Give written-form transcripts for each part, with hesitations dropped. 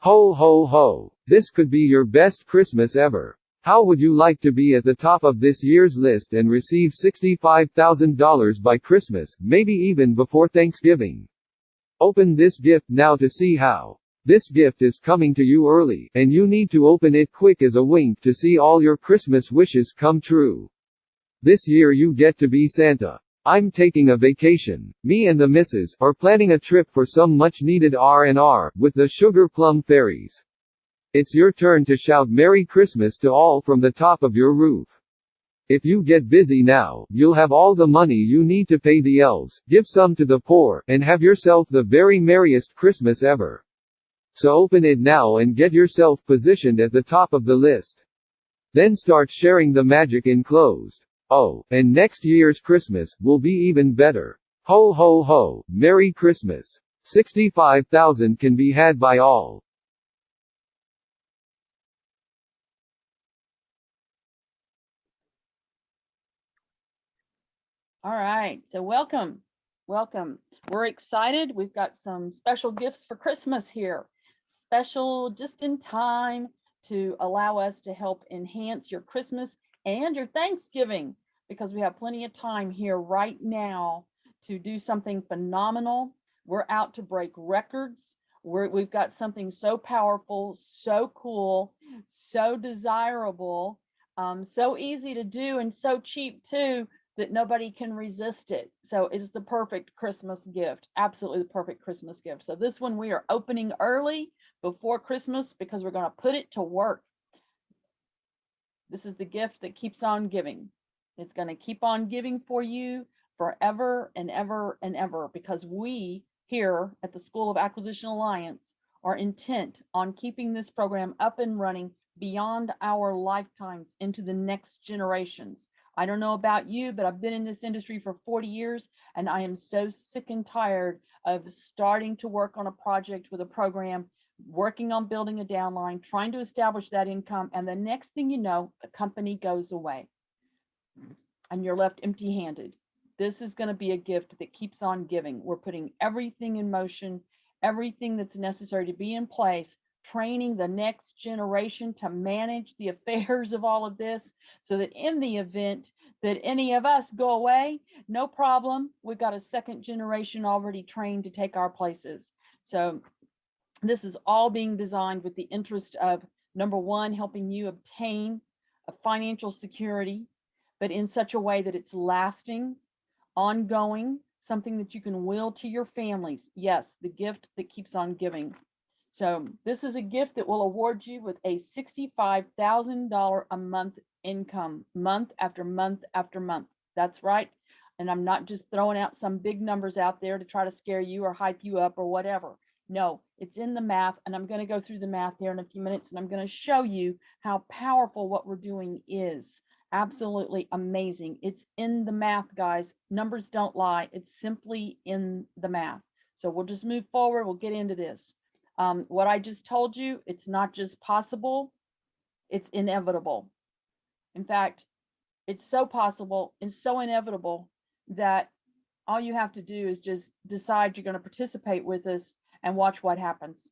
Ho ho ho. This could be your best Christmas ever. How would you like to be at the top of this year's list and receive $65,000 by Christmas, maybe even before Thanksgiving? Open this gift now to see how. This gift is coming to you early, and you need to open it quick as a wink to see all your Christmas wishes come true. This year you get to be Santa. I'm taking a vacation. Me and the missus are planning a trip for some much-needed R&R with the Sugar Plum Fairies. It's your turn to shout Merry Christmas to all from the top of your roof. If you get busy now, you'll have all the money you need to pay the elves, give some to the poor, and have yourself the very merriest Christmas ever. So open it now and get yourself positioned at the top of the list. Then start sharing the magic enclosed. Oh, and next year's Christmas will be even better. Ho ho ho, Merry Christmas. 65,000 can be had by all. All right, so welcome. We're excited. We've got some special gifts for Christmas here. Special just in time to allow us to help enhance your Christmas and your Thanksgiving, because we have plenty of time here right now to do something phenomenal. We're out to break records. We've got something so powerful, so cool, so desirable, so easy to do, and so cheap too, that nobody can resist it. So it's the perfect Christmas gift, absolutely the perfect Christmas gift. So this one we are opening early before Christmas because we're going to put it to work. This is the gift that keeps on giving. It's going to keep on giving for you forever and ever and ever, because we here at the School of Acquisition Alliance are intent on keeping this program up and running beyond our lifetimes into the next generations. I don't know about you, but I've been in this industry for 40 years, and I am so sick and tired of starting to work on a project with a program, working on building a downline, trying to establish that income, and the next thing you know, the company goes away and you're left empty-handed. This is going to be a gift that keeps on giving. We're putting everything in motion, everything that's necessary to be in place, training the next generation to manage the affairs of all of this, so that in the event that any of us go away, no problem, we've got a second generation already trained to take our places. So this is all being designed with the interest of, number one, helping you obtain a financial security, but in such a way that it's lasting, ongoing, something that you can will to your families. Yes, the gift that keeps on giving. So this is a gift that will award you with a $65,000 a month income, month after month after month. That's right. And I'm not just throwing out some big numbers out there to try to scare you or hype you up or whatever. No, it's in the math, and I'm going to go through the math here in a few minutes, and I'm going to show you how powerful what we're doing is. Absolutely amazing. It's in the math, guys. Numbers don't lie. It's simply in the math. So we'll just move forward. We'll get into this. What I just told you, it's not just possible, it's inevitable. In fact, it's so possible and so inevitable that all you have to do is just decide you're going to participate with us and watch what happens,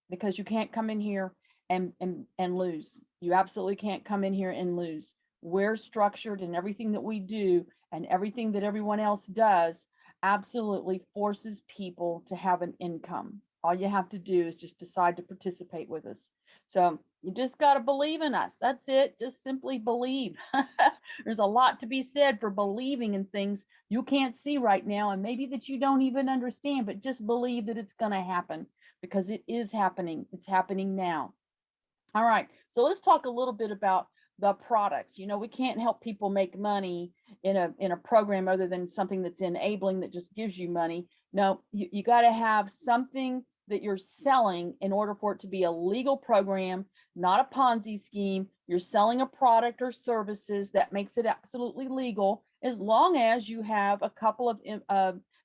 because you can't come in here and lose. You absolutely can't come in here and lose. We're structured, and everything that we do and everything that everyone else does absolutely forces people to have an income. All you have to do is just decide to participate with us. So you just got to believe in us. That's it. Just simply believe. There's a lot to be said for believing in things you can't see right now, and maybe that you don't even understand, but just believe that it's going to happen, because it is happening. It's happening now. All right. So let's talk a little bit about the products. You know, we can't help people make money in a program other than something that's enabling, that just gives you money. No, you got to have something that you're selling in order for it to be a legal program, not a Ponzi scheme. You're selling a product or services that makes it absolutely legal, as long as you have a couple of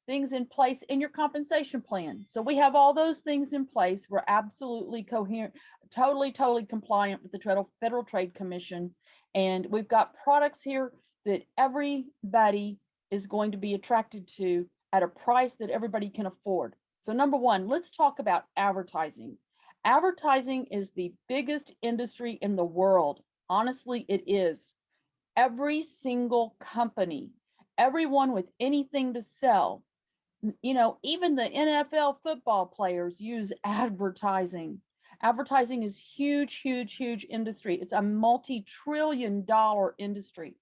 things in place in your compensation plan. So we have all those things in place. We're absolutely coherent, totally compliant with the Federal Trade Commission. And we've got products here that everybody is going to be attracted to at a price that everybody can afford. So number one, let's talk about advertising. Advertising is the biggest industry in the world. Honestly, it is. Every single company, everyone with anything to sell, even the NFL football players use advertising. Advertising is huge, huge, huge industry. It's a multi-trillion-dollar industry.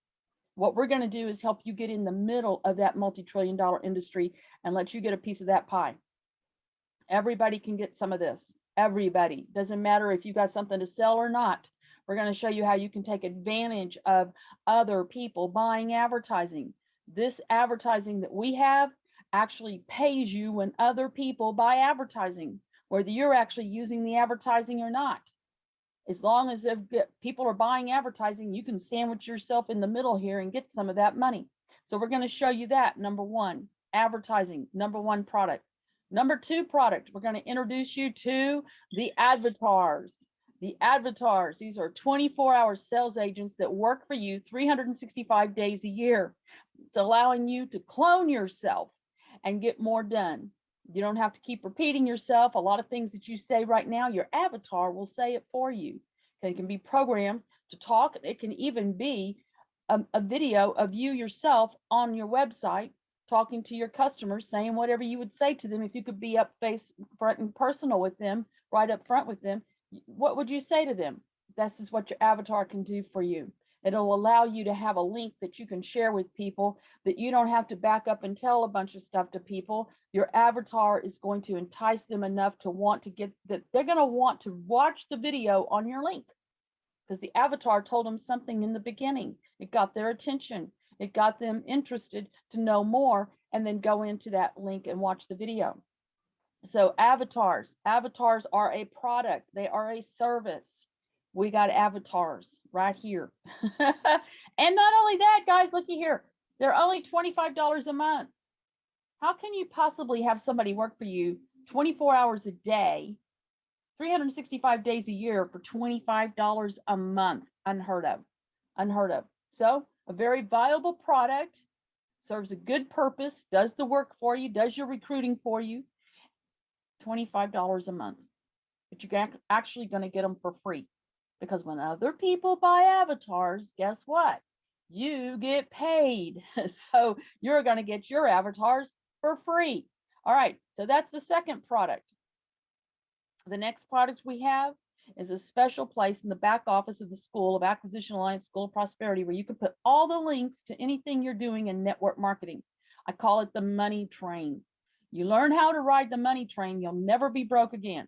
What we're going to do is help you get in the middle of that multi-trillion-dollar industry and let you get a piece of that pie. Everybody can get some of this. Everybody. Doesn't matter if you got something to sell or not. We're going to show you how you can take advantage of other people buying advertising. This advertising that we have actually pays you when other people buy advertising, whether you're actually using the advertising or not. As long as people are buying advertising, you can sandwich yourself in the middle here and get some of that money. So we're going to show you that. Number one, advertising. Number one product. Number two product, we're going to introduce you to the avatars. The avatars, these are 24-hour sales agents that work for you 365 days a year. It's allowing you to clone yourself and get more done. You don't have to keep repeating yourself. A lot of things that you say right now, your avatar will say it for you. It can be programmed to talk. It can even be a video of you yourself on your website talking to your customers, saying whatever you would say to them. If you could be up face front and personal with them, right up front with them, what would you say to them? This is what your avatar can do for you. It'll allow you to have a link that you can share with people, that you don't have to back up and tell a bunch of stuff to people. Your avatar is going to entice them enough to want to get that. They're going to want to watch the video on your link because the avatar told them something in the beginning. It got their attention. It got them interested to know more and then go into that link and watch the video. So avatars are a product. They are a service. We got avatars right here. And not only that, guys, looky here. They're only $25 a month. How can you possibly have somebody work for you 24 hours a day, 365 days a year for $25 a month? Unheard of. Unheard of. So a very viable product, serves a good purpose, does the work for you, does your recruiting for you. $25 a month. But you're actually going to get them for free. Because when other people buy avatars, guess what? You get paid. So you're going to get your avatars for free. All right, so that's the second product. The next product we have is a special place in the back office of the School of Acquisition Alliance School of Prosperity where you can put all the links to anything you're doing in network marketing. I call it the money train. You learn how to ride the money train, you'll never be broke again.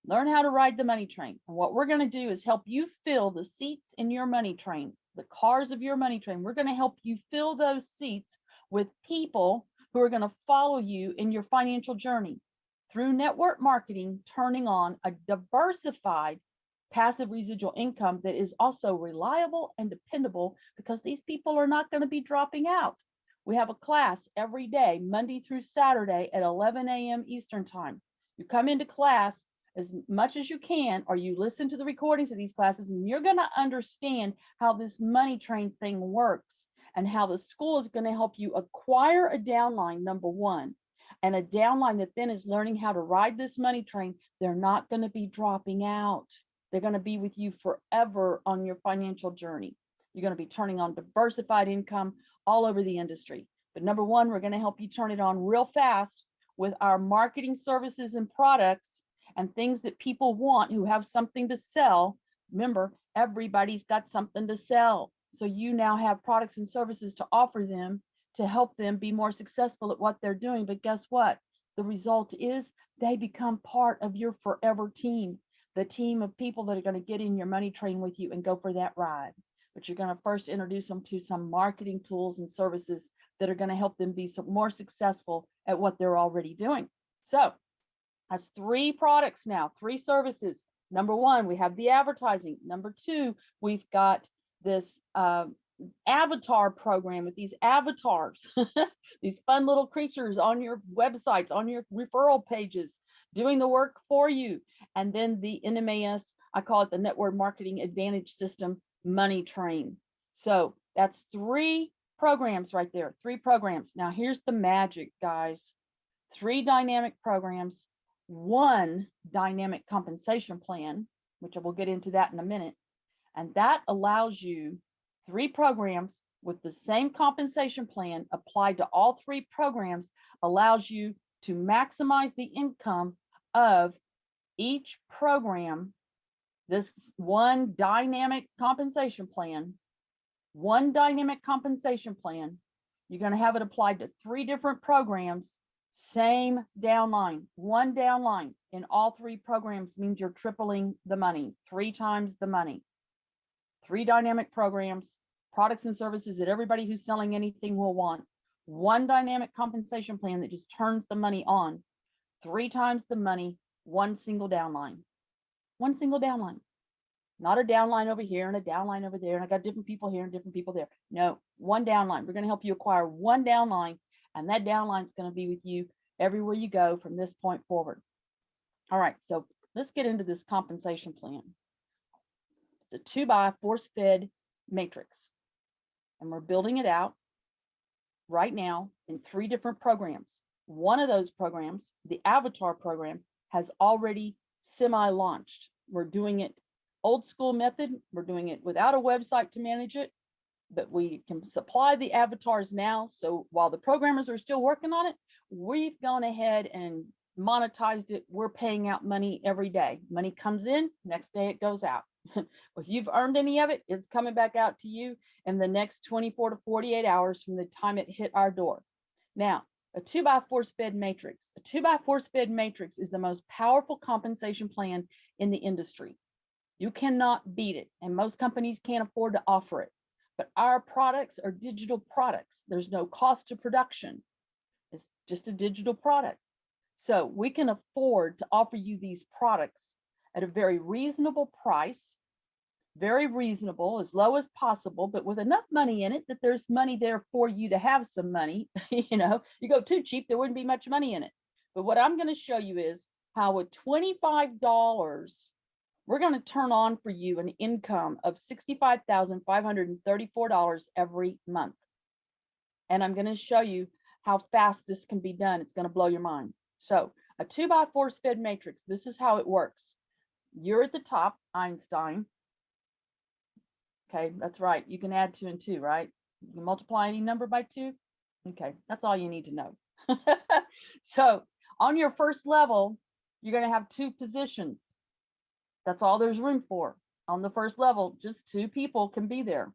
Learn how to ride the money train. And what we're going to do is help you fill the seats in your money train, the cars of your money train. We're going to help you fill those seats with people who are going to follow you in your financial journey through network marketing, turning on a diversified passive residual income that is also reliable and dependable because these people are not going to be dropping out. We have a class every day, Monday through Saturday at 11 a.m. Eastern time. You come into class as much as you can, or you listen to the recordings of these classes, and you're going to understand how this money train thing works and how the school is going to help you acquire a downline, number one, and a downline that then is learning how to ride this money train. They're not going to be dropping out. They're going to be with you forever on your financial journey. You're going to be turning on diversified income all over the industry. But number one, we're going to help you turn it on real fast with our marketing services and products and things that people want who have something to sell. Remember, everybody's got something to sell. So you now have products and services to offer them to help them be more successful at what they're doing. But guess what? The result is they become part of your forever team, the team of people that are going to get in your money train with you and go for that ride. But you're going to first introduce them to some marketing tools and services that are going to help them be more successful at what they're already doing. So that's 3 products now, 3 services. Number one, we have the advertising. Number two, we've got this avatar program with these avatars, these fun little creatures on your websites, on your referral pages, doing the work for you. And then the NMAS, I call it the Network Marketing Advantage System Money Train. So that's 3 programs right there, 3 programs. Now here's the magic, guys. 3 dynamic programs, one dynamic compensation plan, which I will get into that in a minute. And that allows you 3 programs with the same compensation plan applied to all 3 programs, allows you to maximize the income of each program. This one dynamic compensation plan, you're going to have it applied to 3 different programs, same downline, one downline in all 3 programs means you're tripling the money, 3 times the money. 3 dynamic programs, products and services that everybody who's selling anything will want. One dynamic compensation plan that just turns the money on, 3 times the money, one single downline. One single downline. Not a downline over here and a downline over there, and I got different people here and different people there. No, one downline. We're going to help you acquire one downline, and that downline is going to be with you everywhere you go from this point forward. All right, so let's get into this compensation plan. It's a 2x force-fed matrix, and we're building it out right now in 3 different programs. One of those programs, the Avatar program, has already semi-launched. We're doing it old school method. We're doing it without a website to manage it, but we can supply the avatars now. So while the programmers are still working on it, we've gone ahead and monetized it. We're paying out money every day. Money comes in, next day it goes out. If you've earned any of it, it's coming back out to you in the next 24 to 48 hours from the time it hit our door. Now, a 2x force-fed matrix. A 2x force-fed matrix is the most powerful compensation plan in the industry. You cannot beat it, and most companies can't afford to offer it. But our products are digital products. There's no cost to production. It's just a digital product. So we can afford to offer you these products at a very reasonable price, very reasonable, as low as possible, but with enough money in it that there's money there for you to have some money. You know, you go too cheap, there wouldn't be much money in it. But what I'm going to show you is how with $25, we're going to turn on for you an income of $65,534 every month. And I'm going to show you how fast this can be done. It's going to blow your mind. So a 2x force-fed matrix, this is how it works. You're at the top, Einstein. Okay, that's right. You can add 2 and 2, right? You can multiply any number by 2. Okay, that's all you need to know. So on your first level, you're going to have 2 positions. That's all there's room for. On the first level, just 2 people can be there.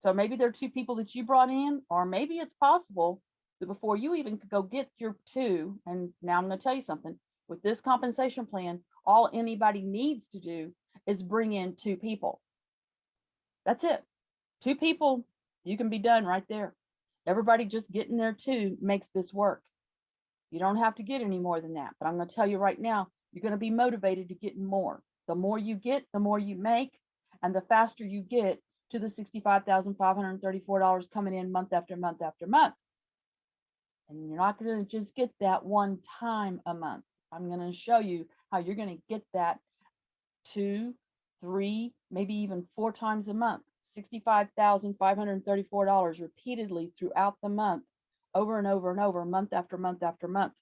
So maybe there are 2 people that you brought in, or maybe it's possible that before you even could go get your 2, and now I'm going to tell you something, with this compensation plan, all anybody needs to do is bring in 2 people. That's it. 2 people, you can be done right there. Everybody just getting their 2 makes this work. You don't have to get any more than that, but I'm going to tell you right now, you're going to be motivated to get more. The more you get, the more you make, and the faster you get to the $65,534 coming in month after month after month. And you're not going to just get that one time a month. I'm going to show you how you're going to get that 2, 3, maybe even 4 times a month, $65,534 repeatedly throughout the month, over and over and over, month after month after month.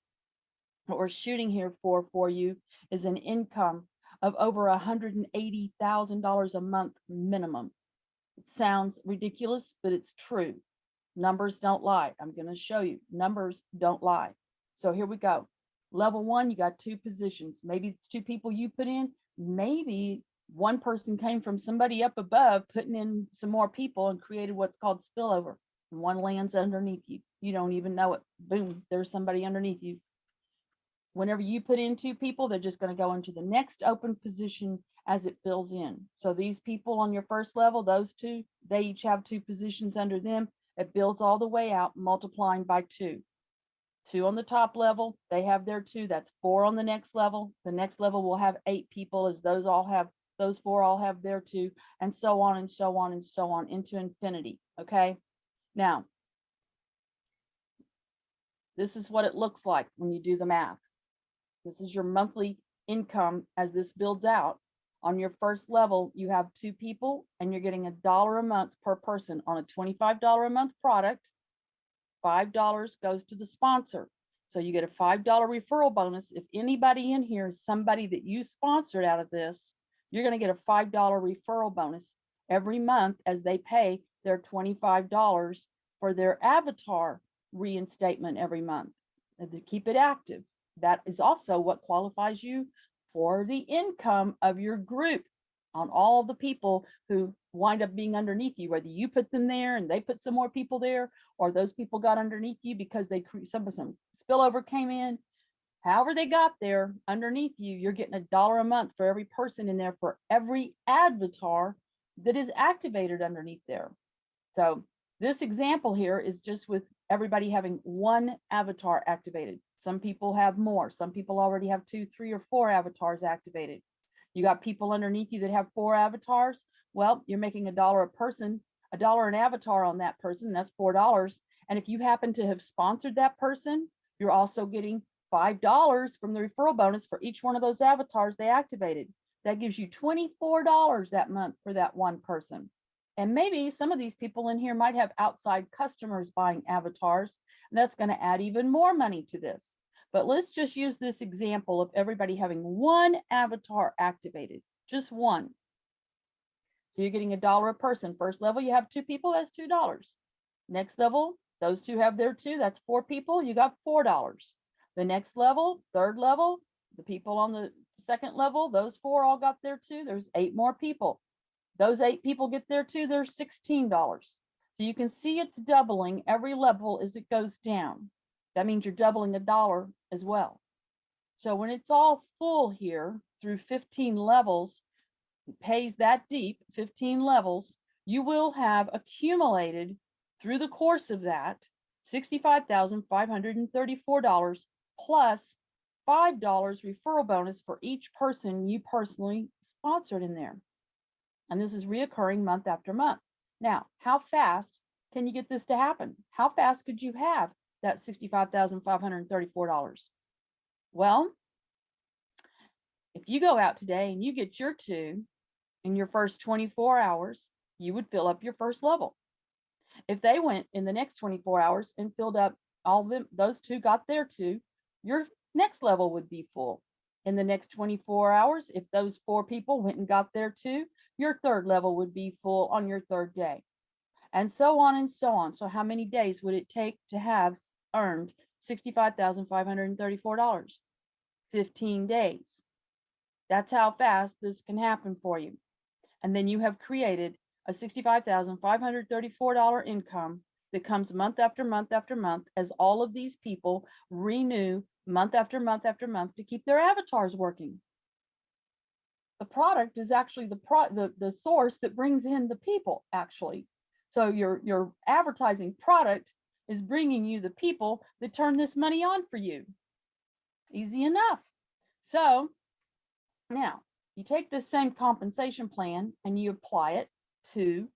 What we're shooting here for you is an income of over $180,000 a month minimum. It sounds ridiculous, but it's true. Numbers don't lie. I'm going to show you. Numbers don't lie. So here we go. Level 1, you got 2 positions. Maybe it's 2 people you put in. Maybe one person came from somebody up above, putting in some more people and created what's called spillover. And one lands underneath you. You don't even know it. Boom, there's somebody underneath you. Whenever you put in 2 people, they're just going to go into the next open position as it fills in. So these people on your first level, those 2, they each have 2 positions under them. It builds all the way out, multiplying by 2. 2 on the top level, they have their 2. That's 4 on the next level. The next level will have 8 people, as those 4 all have their 2, and so on and so on and so on into infinity. Okay. Now, this is what it looks like when you do the math. This is your monthly income as this builds out. On your first level, you have 2 people, and you're getting $1 a month per person on a $25 a month product. $5 goes to the sponsor. So you get a $5 referral bonus. If anybody in here is somebody that you sponsored out of this, you're going to get a $5 referral bonus every month as they pay their $25 for their avatar reinstatement every month and to keep it active. That is also what qualifies you for the income of your group on all the people who wind up being underneath you, whether you put them there and they put some more people there, or those people got underneath you because they some spillover came in. However they got there underneath you, you're getting $1 a month for every person in there for every avatar that is activated underneath there. So this example here is just with everybody having one avatar activated. Some people have more. Some people already have 2, 3, or 4 avatars activated. You got people underneath you that have 4 avatars. Well, you're making $1 a person, $1 an avatar on that person. That's $4. And if you happen to have sponsored that person, you're also getting $5 from the referral bonus for each one of those avatars they activated. That gives you $24 that month for that one person. And maybe some of these people in here might have outside customers buying avatars, and that's going to add even more money to this. But let's just use this example of everybody having one avatar activated, just one. So you're getting $1 a person. First level, you have 2 people, that's $2. Next level, those 2 have their 2, that's 4 people, you got $4. The next level, third level, the people on the second level, those 4 all got their 2, there's 8 more people. Those 8 people get there too, there's $16. So you can see it's doubling every level as it goes down. That means you're doubling $1 as well. So when it's all full here through 15 levels, it pays that deep, 15 levels, you will have accumulated through the course of that $65,534 plus $5 referral bonus for each person you personally sponsored in there. And this is reoccurring month after month. Now, how fast can you get this to happen? How fast could you have that $65,534? Well, if you go out today and you get your 2 in your first 24 hours, you would fill up your first level. If they went in the next 24 hours and filled up all of them, those 2 got their 2, your next level would be full. In the next 24 hours, if those 4 people went and got their 2, your third level would be full on your third day. And so on and so on. So how many days would it take to have earned $65,534? 15 days. That's how fast this can happen for you. And then you have created a $65,534 income that comes month after month after month as all of these people renew month after month after month to keep their avatars working. The product is actually the source that brings in the people, actually. So your advertising product is bringing you the people that turn this money on for you. Easy enough. So now you take this same compensation plan and you apply it to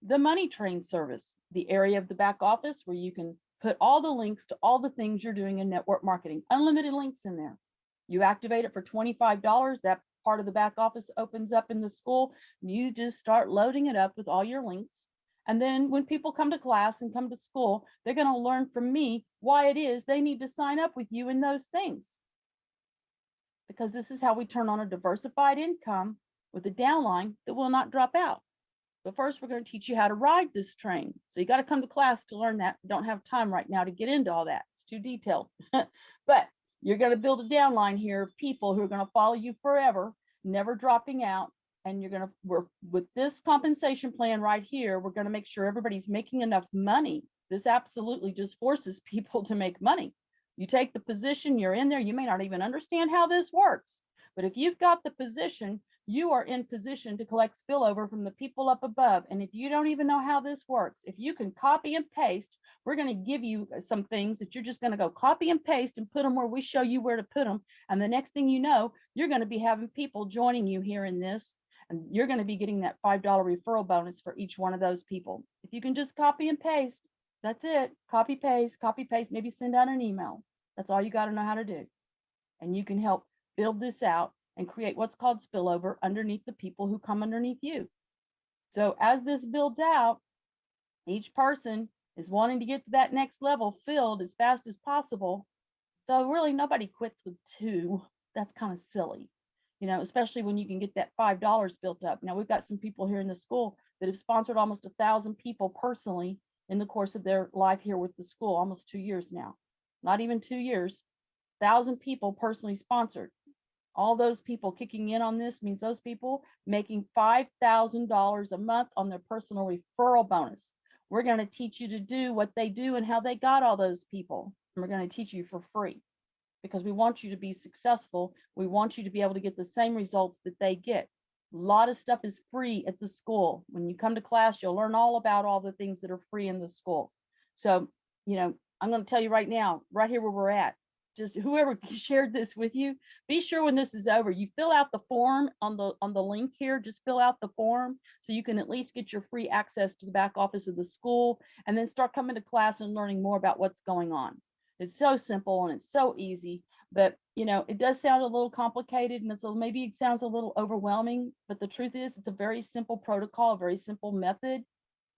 the money train service, the area of the back office where you can put all the links to all the things you're doing in network marketing, unlimited links in there. You activate it for $25. That part of the back office opens up in the school. You just start loading it up with all your links. And then when people come to class and come to school, they're going to learn from me why it is they need to sign up with you in those things. Because this is how we turn on a diversified income with a downline that will not drop out. But first, we're going to teach you how to ride this train. So you got to come to class to learn that. We don't have time right now to get into all that. It's too detailed. But you're going to build a downline here of people who are going to follow you forever, never dropping out. And with this compensation plan right here, we're going to make sure everybody's making enough money. This absolutely just forces people to make money. You take the position, you're in there, you may not even understand how this works. But if you've got the position, you are in position to collect spillover from the people up above. And if you don't even know how this works, if you can copy and paste, we're going to give you some things that you're just going to go copy and paste and put them where we show you where to put them. And the next thing you know, you're going to be having people joining you here in this. And you're going to be getting that $5 referral bonus for each one of those people. If you can just copy and paste, that's it. Copy, paste, maybe send out an email. That's all you got to know how to do. And you can help build this out and create what's called spillover underneath the people who come underneath you. So as this builds out, each person is wanting to get to that next level filled as fast as possible. So really nobody quits with 2. That's kind of silly, especially when you can get that $5 built up. Now we've got some people here in the school that have sponsored almost 1,000 people personally in the course of their life here with the school, almost 2 years now. Not even 2 years, 1,000 people personally sponsored. All those people kicking in on this means those people making $5,000 a month on their personal referral bonus. We're going to teach you to do what they do and how they got all those people. And we're going to teach you for free because we want you to be successful. We want you to be able to get the same results that they get. A lot of stuff is free at the school. When you come to class, you'll learn all about all the things that are free in the school. So, I'm going to tell you right now, right here where we're at, just whoever shared this with you, be sure when this is over, you fill out the form on the link here. Just fill out the form so you can at least get your free access to the back office of the school, and then start coming to class and learning more about what's going on. It's so simple and it's so easy, but it does sound a little complicated, and maybe it sounds a little overwhelming, but the truth is it's a very simple protocol, a very simple method,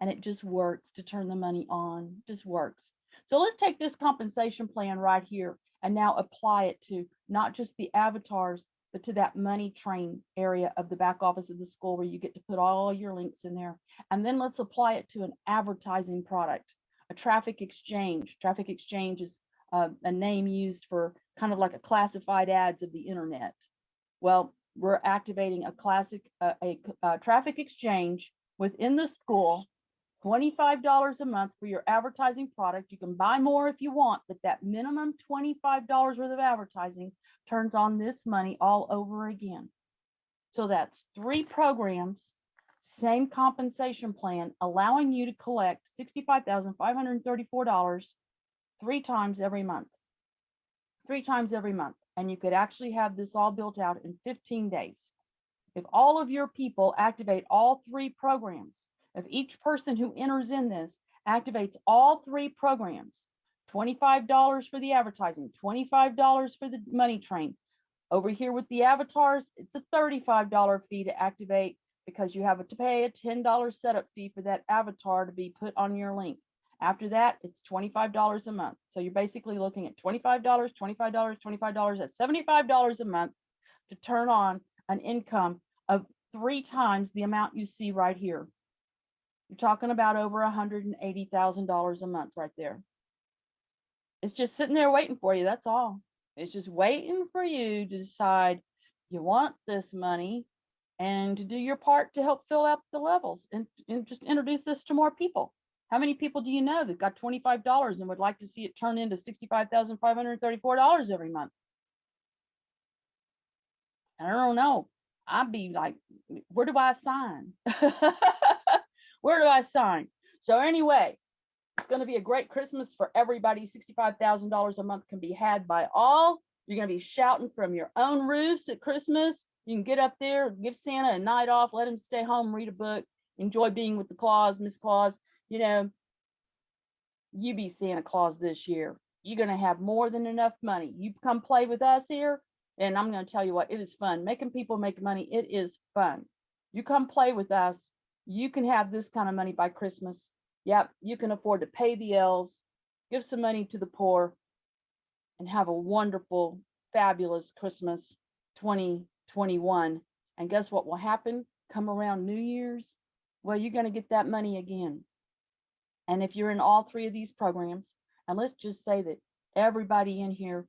and it just works to turn the money on. Just works. So let's take this compensation plan right here and now apply it to not just the avatars, but to that money train area of the back office of the school where you get to put all your links in there. And then let's apply it to an advertising product, a traffic exchange. Traffic exchange is a name used for kind of like a classified ads of the internet. Well, we're activating a traffic exchange within the school, $25 a month for your advertising product. You can buy more if you want, but that minimum $25 worth of advertising turns on this money all over again. So that's 3 programs, same compensation plan, allowing you to collect $65,534 3 times every month. 3 times every month. And you could actually have this all built out in 15 days. If all of your people activate all 3 programs, if each person who enters in this activates all 3 programs, $25 for the advertising, $25 for the money train. Over here with the avatars, it's a $35 fee to activate because you have to pay a $10 setup fee for that avatar to be put on your link. After that, it's $25 a month. So you're basically looking at $25, $25, $25, that's $75 a month to turn on an income of 3 times the amount you see right here. You're talking about over $180,000 a month right there. It's just sitting there waiting for you. That's all. It's just waiting for you to decide you want this money and to do your part to help fill out the levels and just introduce this to more people. How many people do you know that got $25 and would like to see it turn into $65,534 every month? I don't know. I'd be like, where do I sign? Where do I sign? So anyway, it's going to be a great Christmas for everybody. $65,000 a month can be had by all. You're going to be shouting from your own roofs at Christmas. You can get up there, give Santa a night off, let him stay home, read a book, enjoy being with the Claus, Miss Claus. You be Santa Claus this year. You're going to have more than enough money. You come play with us here, and I'm going to tell you what, it is fun. Making people make money, it is fun. You come play with us. You can have this kind of money by Christmas. Yep, you can afford to pay the elves, give some money to the poor, and have a wonderful, fabulous Christmas 2021. And guess what will happen? Come around New Year's, well, you're going to get that money again. And if you're in all 3 of these programs, and let's just say that everybody in here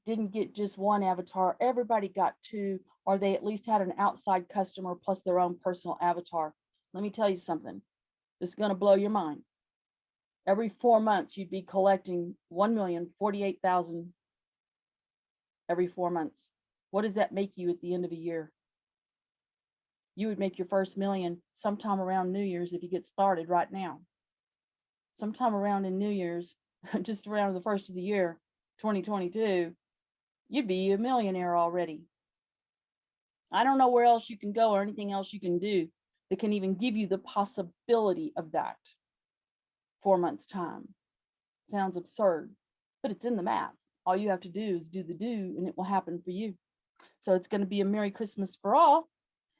didn't get just 1 avatar, everybody got 2, or they at least had an outside customer plus their own personal avatar. Let me tell you something. This is going to blow your mind. Every 4 months, you'd be collecting $1,048,000 every 4 months. What does that make you at the end of a year? You would make your first million sometime around New Year's if you get started right now. Sometime around in New Year's, just around the first of the year, 2022, you'd be a millionaire already. I don't know where else you can go or anything else you can do that can even give you the possibility of that. 4 months time. Sounds absurd, but it's in the math. All you have to do is do the do, and it will happen for you. So it's going to be a Merry Christmas for all,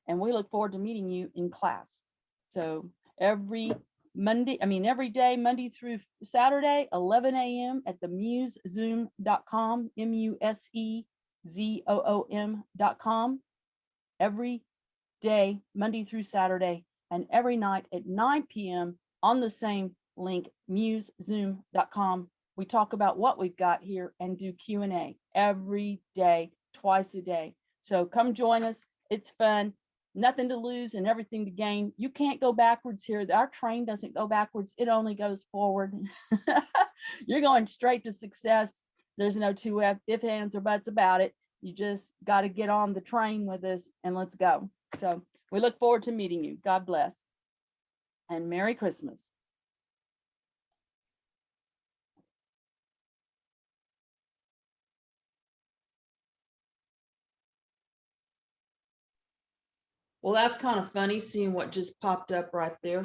and we look forward to meeting you in class. So every every day, Monday through Saturday, 11 a.m. at the musezoom.com, musezoom.com. Every day, Monday through Saturday, and every night at 9 p.m. on the same link, musezoom.com. We talk about what we've got here and do Q&A every day, twice a day. So come join us. It's fun. Nothing to lose and everything to gain. You can't go backwards here. Our train doesn't go backwards. It only goes forward. You're going straight to success. There's no two ifs, ands, or buts about it. You just got to get on the train with us and let's go. So we look forward to meeting you. God bless. And Merry Christmas. Well, that's kind of funny seeing what just popped up right there.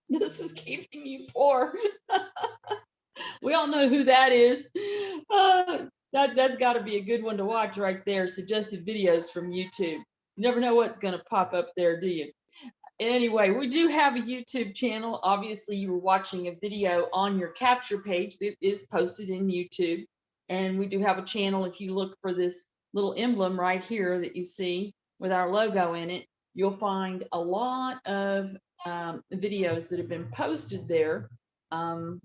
This is keeping you poor. We all know who that is. That's got to be a good one to watch right there. Suggested videos from YouTube. You never know what's going to pop up there, do you? Anyway, we do have a YouTube channel. Obviously, you were watching a video on your capture page that is posted in YouTube. And we do have a channel. If you look for this little emblem right here that you see with our logo in it, you'll find a lot of videos that have been posted there.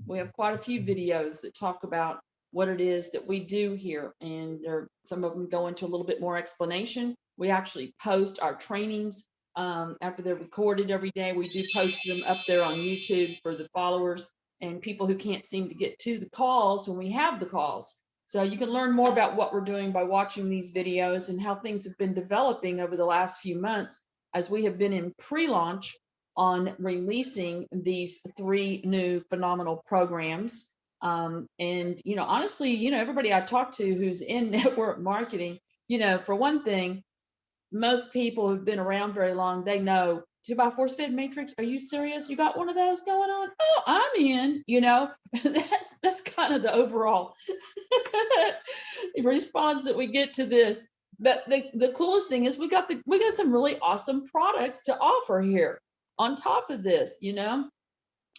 We have quite a few videos that talk about what it is that we do here, and some of them go into a little bit more explanation. We actually post our trainings after they're recorded every day. We do post them up there on YouTube for the followers and people who can't seem to get to the calls when we have the calls. So you can learn more about what we're doing by watching these videos and how things have been developing over the last few months as we have been in pre-launch on releasing these 3 new phenomenal programs. And, honestly, everybody I talk to who's in network marketing, for one thing, most people who've been around very long, they know 2x4 SPED matrix. Are you serious? You got one of those going on? Oh, I'm in, that's kind of the overall response that we get to this. But the coolest thing is we got some really awesome products to offer here on top of this, an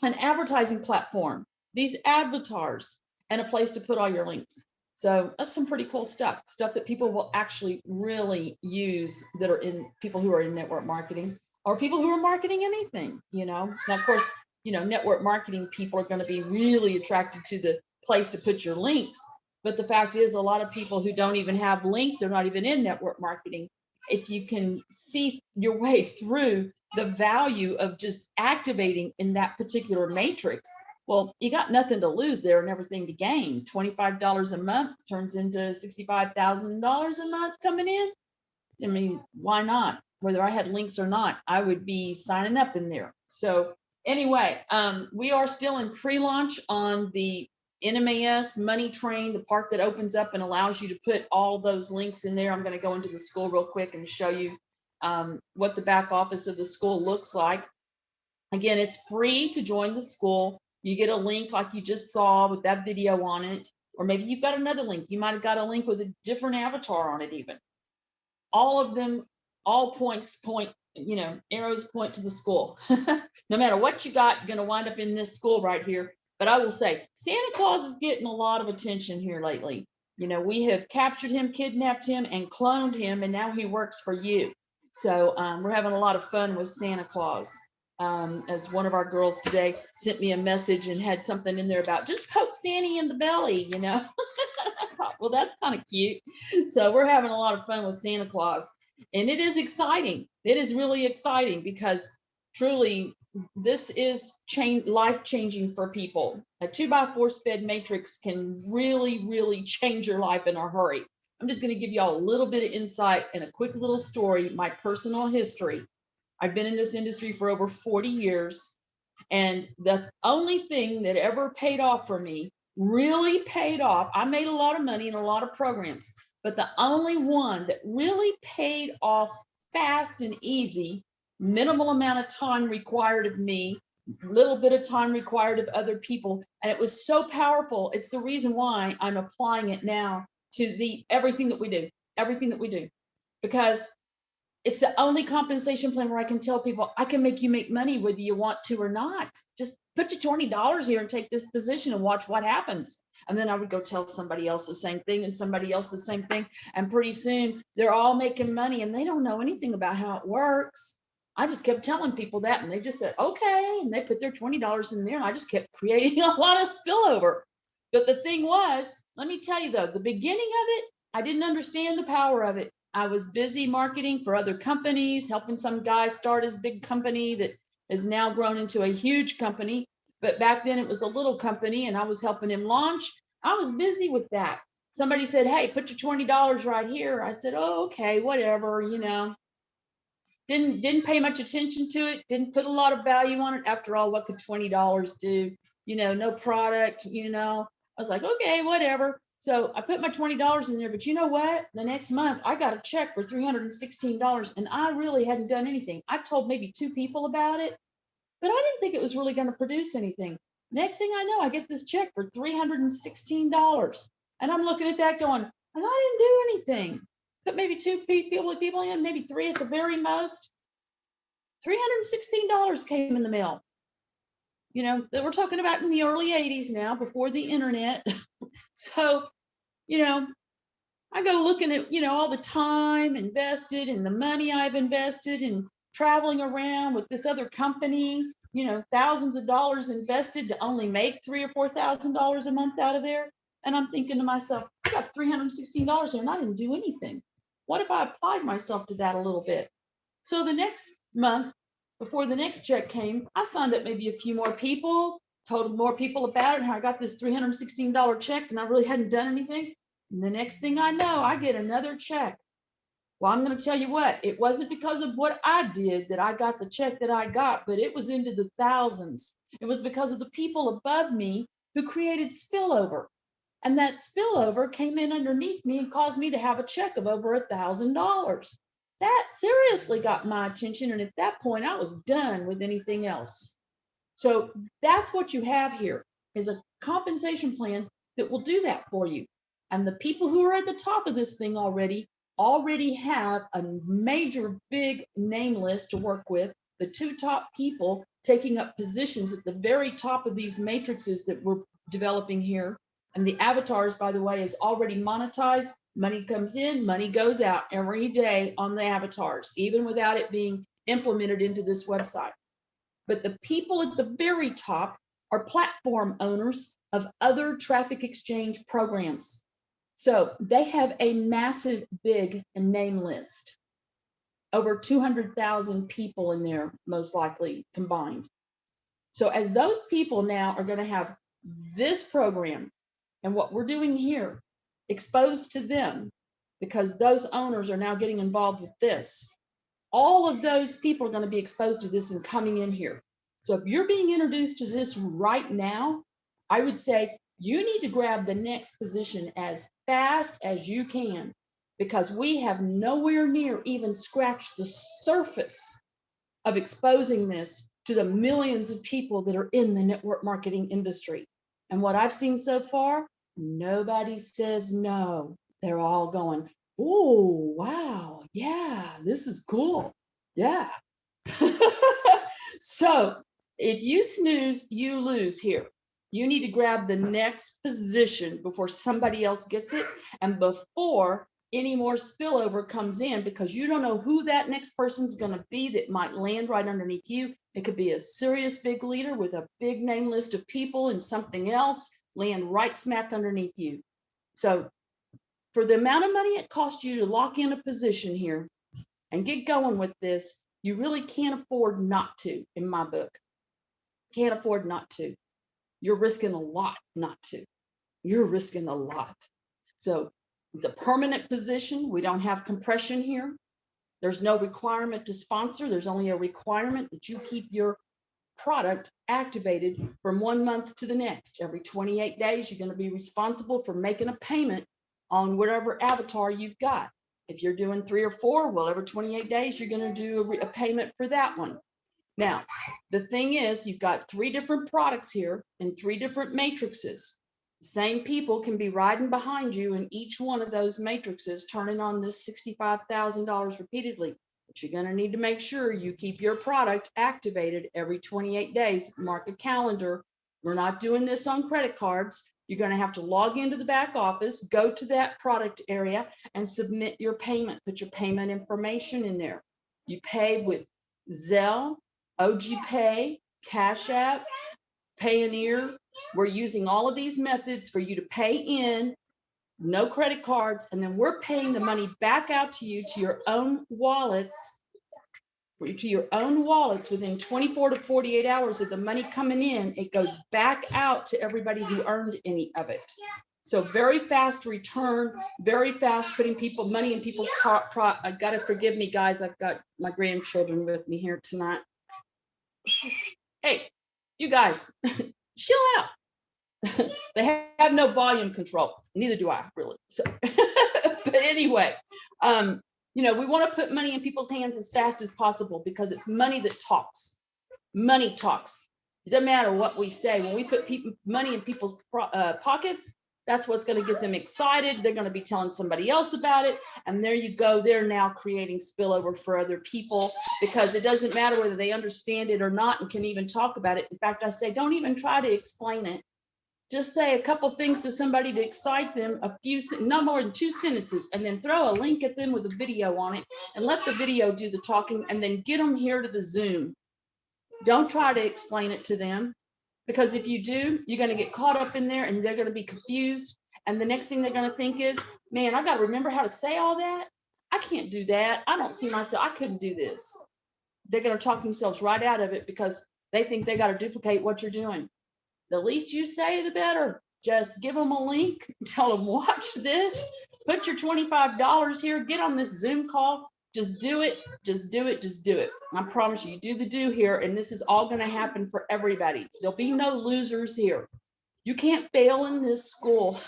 advertising platform, these avatars, and a place to put all your links. So that's some pretty cool stuff that people will actually really use, that are in people who are in network marketing or people who are marketing anything, Now, of course, network marketing people are going to be really attracted to the place to put your links. But the fact is, a lot of people who don't even have links, they're not even in network marketing. If you can see your way through the value of just activating in that particular matrix, well, you got nothing to lose there and everything to gain. $25 a month turns into $65,000 a month coming in. I mean, why not? Whether I had links or not, I would be signing up in there. So anyway, we are still in pre-launch on the NMAS Money Train, the part that opens up and allows you to put all those links in there. I'm going to go into the school real quick and show you what the back office of the school looks like. Again, it's free to join the school. You get a link like you just saw with that video on it, or maybe you've got another link. You might have got a link with a different avatar on it even. All of them, all points point, arrows point to the school. No matter what you got, you're going to wind up in this school right here. But I will say, Santa Claus is getting a lot of attention here lately. We have captured him, kidnapped him, and cloned him, and now he works for you. So we're having a lot of fun with Santa Claus. As one of our girls today sent me a message and had something in there about just poke Santa in the belly, I thought, well, that's kind of cute. So we're having a lot of fun with Santa Claus, and it is exciting. It is really exciting because truly this is life-changing for people. A 2x4 SPED matrix can really, really change your life in a hurry. I'm just going to give you all a little bit of insight and a quick little story, my personal history. I've been in this industry for over 40 years, and the only thing that ever paid off for me, really paid off, I made a lot of money in a lot of programs, but the only one that really paid off fast and easy, minimal amount of time required of me, little bit of time required of other people, and it was so powerful. It's the reason why I'm applying it now to everything that we do, because It's the only compensation plan where I can tell people I can make you make money whether you want to or not. Just put your $20 here and take this position and watch what happens. And then I would go tell somebody else the same thing and somebody else the same thing. And pretty soon they're all making money and they don't know anything about how it works. I just kept telling people that and they just said, okay. And they put their $20 in there and I just kept creating a lot of spillover. But the thing was, let me tell you though, the beginning of it, I didn't understand the power of it. I was busy marketing for other companies, helping some guy start his big company that has now grown into a huge company. But back then it was a little company and I was helping him launch. I was busy with that. Somebody said, hey, put your $20 right here. I said, oh, okay, whatever, you know. Didn't pay much attention to it. Didn't put a lot of value on it. After all, what could $20 do? You know, no product, you know. I was like, okay, whatever. So I put my $20 in there, but you know what? The next month I got a check for $316 and I really hadn't done anything. I told maybe 2 people about it, but I didn't think it was really going to produce anything. Next thing I know, I get this check for $316 and I'm looking at that going, and I didn't do anything. Put maybe 2 people in, maybe 3 at the very most. $316 came in the mail. You know, that we're talking about in the early 80s now, before the internet. So, you know, I go looking at, you know, all the time invested and the money I've invested in traveling around with this other company, you know, thousands of dollars invested to only make $3,000 or $4,000 a month out of there. And I'm thinking to myself, I got $316 here and I didn't do anything. What if I applied myself to that a little bit? So the next month, before the next check came, I signed up maybe a few more people, told more people about it, how I got this $316 check and I really hadn't done anything. And the next thing I know, I get another check. Well, I'm going to tell you what, it wasn't because of what I did that I got the check that I got, but it was into the thousands. It was because of the people above me who created spillover. And that spillover came in underneath me and caused me to have a check of over $1,000. That seriously got my attention. And at that point, I was done with anything else. So that's what you have here is a compensation plan that will do that for you. And the people who are at the top of this thing already have a major big name list to work with. The 2 top people taking up positions at the very top of these matrices that we're developing here. And the avatars, by the way, is already monetized. Money comes in, money goes out every day on the avatars, even without it being implemented into this website. But the people at the very top are platform owners of other traffic exchange programs. So they have a massive, big name list, over 200,000 people in there, most likely combined. So as those people now are going to have this program and what we're doing here exposed to them, because those owners are now getting involved with this, all of those people are going to be exposed to this and coming in here. So if you're being introduced to this right now, I would say you need to grab the next position as fast as you can, because we have nowhere near even scratched the surface of exposing this to the millions of people that are in the network marketing industry. And what I've seen so far, nobody says no. They're all going, oh, wow, yeah, this is cool. Yeah. So if you snooze, you lose here. You need to grab the next position before somebody else gets it and before any more spillover comes in, because you don't know who that next person's going to be that might land right underneath you. It could be a serious big leader with a big name list of people and something else land right smack underneath you. So for the amount of money it costs you to lock in a position here and get going with this, you really can't afford not to, in my book. Can't afford not to. You're risking a lot not to. You're risking a lot. So it's a permanent position. We don't have compression here. There's no requirement to sponsor. There's only a requirement that you keep your product activated from 1 month to the next. Every 28 days, you're going to be responsible for making a payment on whatever avatar you've got. If you're doing 3 or 4, well, every 28 days, you're going to do a payment for that one. Now, the thing is, you've got 3 different products here and 3 different matrices. The same people can be riding behind you in each one of those matrices, turning on this $65,000 repeatedly. But you're going to need to make sure you keep your product activated every 28 days. Mark a calendar. We're not doing this on credit cards. You're going to have to log into the back office, go to that product area and submit your payment. Put your payment information in there. You pay with Zelle, OG Pay, Cash App, Payoneer. We're using all of these methods for you to pay in, no credit cards, and then we're paying the money back out to you to your own wallets, within 24 to 48 hours of the money coming in. It goes back out to everybody who earned any of it. So very fast return, very fast putting money in people's I gotta forgive me, guys. I've got my grandchildren with me here tonight. Hey, you guys, chill out. They have no volume control. Neither do I, really. So, but anyway, we want to put money in people's hands as fast as possible because it's money that talks. Money talks. It doesn't matter what we say. When we put money in people's pockets, that's what's going to get them excited. They're going to be telling somebody else about it. And there you go. They're now creating spillover for other people because it doesn't matter whether they understand it or not and can even talk about it. In fact, I say, don't even try to explain it. Just say a couple things to somebody to excite them, no more than 2 sentences, and then throw a link at them with a video on it and let the video do the talking and then get them here to the Zoom. Don't try to explain it to them. Because if you do, you're going to get caught up in there and they're going to be confused. And the next thing they're going to think is, man, I got to remember how to say all that. I can't do that. I don't see myself. I couldn't do this. They're going to talk themselves right out of it because they think they got to duplicate what you're doing. The least you say, the better. Just give them a link. Tell them, watch this. Put your $25 here. Get on this Zoom call. Just do it. Just do it. Just do it. I promise you do the do here. And this is all going to happen for everybody. There'll be no losers here. You can't fail in this school.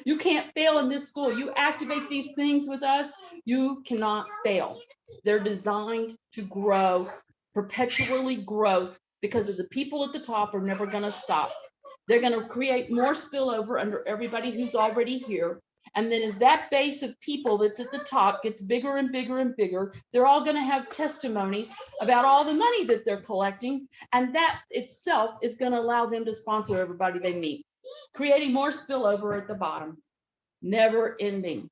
You can't fail in this school. You activate these things with us, you cannot fail. They're designed to grow, perpetually growth, because of the people at the top are never going to stop. They're going to create more spillover under everybody who's already here. And then as that base of people that's at the top gets bigger and bigger and bigger, they're all going to have testimonies about all the money that they're collecting. And that itself is going to allow them to sponsor everybody they meet, creating more spillover at the bottom. Never ending.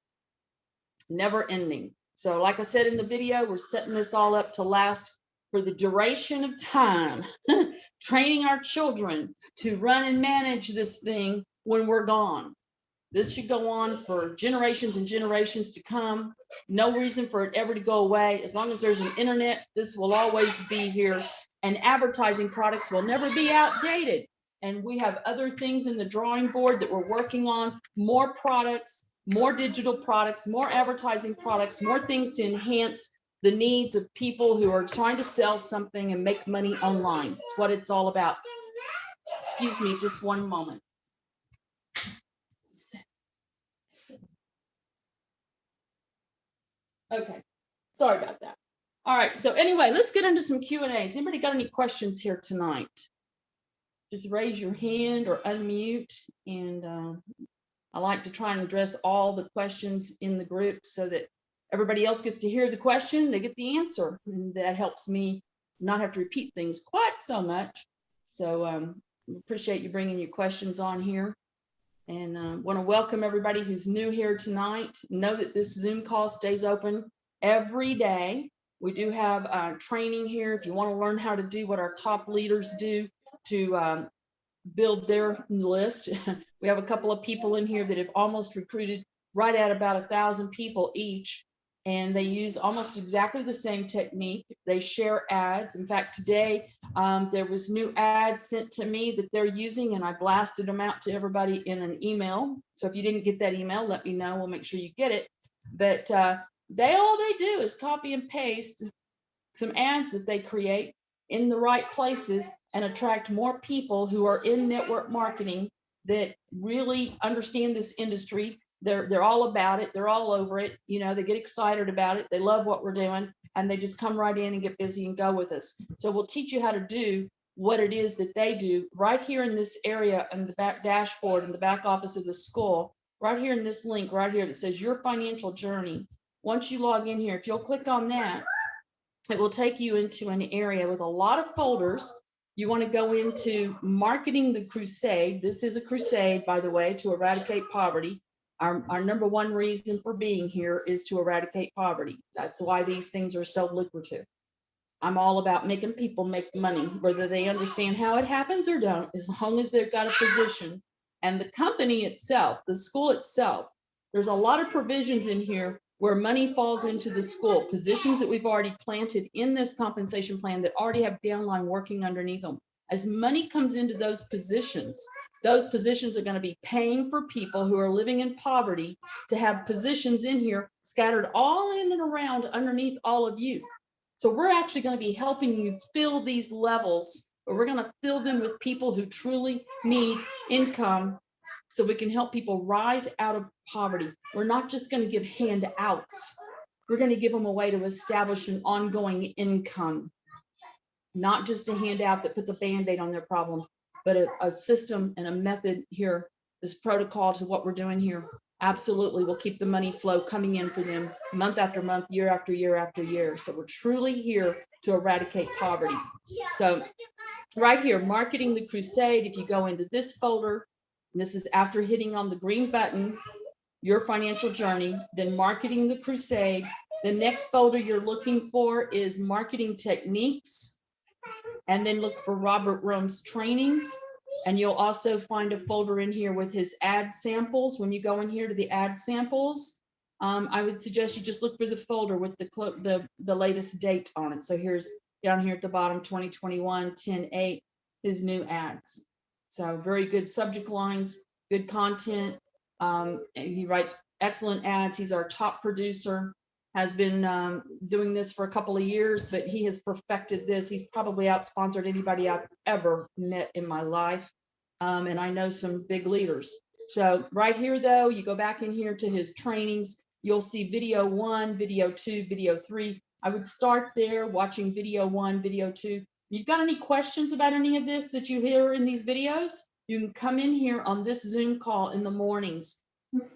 Never ending. So like I said in the video, we're setting this all up to last for the duration of time, training our children to run and manage this thing when we're gone. This should go on for generations and generations to come. No reason for it ever to go away. As long as there's an internet, this will always be here. And advertising products will never be outdated. And we have other things in the drawing board that we're working on, more products, more digital products, more advertising products, more things to enhance the needs of people who are trying to sell something and make money online. It's what it's all about. Excuse me, just one moment. Okay, sorry about that. All right, so anyway, let's get into some Q&As. Anybody got any questions here tonight? Just raise your hand or unmute, and I like to try and address all the questions in the group so that everybody else gets to hear the question, they get the answer, and that helps me not have to repeat things quite so much. So appreciate you bringing your questions on here. And want to welcome everybody who's new here tonight. Know that this Zoom call stays open every day. We do have training here if you want to learn how to do what our top leaders do to build their list. We have a couple of people in here that have almost recruited right at about 1,000 people each. And they use almost exactly the same technique. They share ads. In fact, today there was new ads sent to me that they're using, and I blasted them out to everybody in an email. So if you didn't get that email, let me know. We'll make sure you get it. But all they do is copy and paste some ads that they create in the right places and attract more people who are in network marketing that really understand this industry. They're all about it. They're all over it. You know, they get excited about it. They love what we're doing, and they just come right in and get busy and go with us. So we'll teach you how to do what it is that they do right here in this area in the back dashboard in the back office of the school, right here in this link right here that says your financial journey. Once you log in here, if you'll click on that, it will take you into an area with a lot of folders. You want to go into marketing the crusade. This is a crusade, by the way, to eradicate poverty. Our number one reason for being here is to eradicate poverty. That's why these things are so lucrative. I'm all about making people make money, whether they understand how it happens or don't, as long as they've got a position. And the company itself, the school itself, there's a lot of provisions in here where money falls into the school, positions that we've already planted in this compensation plan that already have downline working underneath them. As money comes into those positions are going to be paying for people who are living in poverty to have positions in here scattered all in and around underneath all of you. So we're actually going to be helping you fill these levels, but we're going to fill them with people who truly need income so we can help people rise out of poverty. We're not just going to give handouts. We're going to give them a way to establish an ongoing income, not just a handout that puts a Band-Aid on their problem, but a system and a method here, this protocol to what we're doing here. Absolutely will keep the money flow coming in for them month after month, year after year after year. So we're truly here to eradicate poverty. So right here, marketing the crusade, if you go into this folder, and this is after hitting on the green button, your financial journey, then marketing the crusade. The next folder you're looking for is marketing techniques, and then look for Robert Rome's trainings. And you'll also find a folder in here with his ad samples. When you go in here to the ad samples, I would suggest you just look for the folder with the latest date on it. So here's down here at the bottom, 2021, 10/8, his new ads. So very good subject lines, good content. And he writes excellent ads. He's our top producer, has been doing this for a couple of years, but he has perfected this. He's probably out-sponsored anybody I've ever met in my life. And I know some big leaders. So right here, though, you go back in here to his trainings, you'll see video 1, video 2, video 3. I would start there watching video 1, video 2. You've got any questions about any of this that you hear in these videos? You can come in here on this Zoom call in the mornings,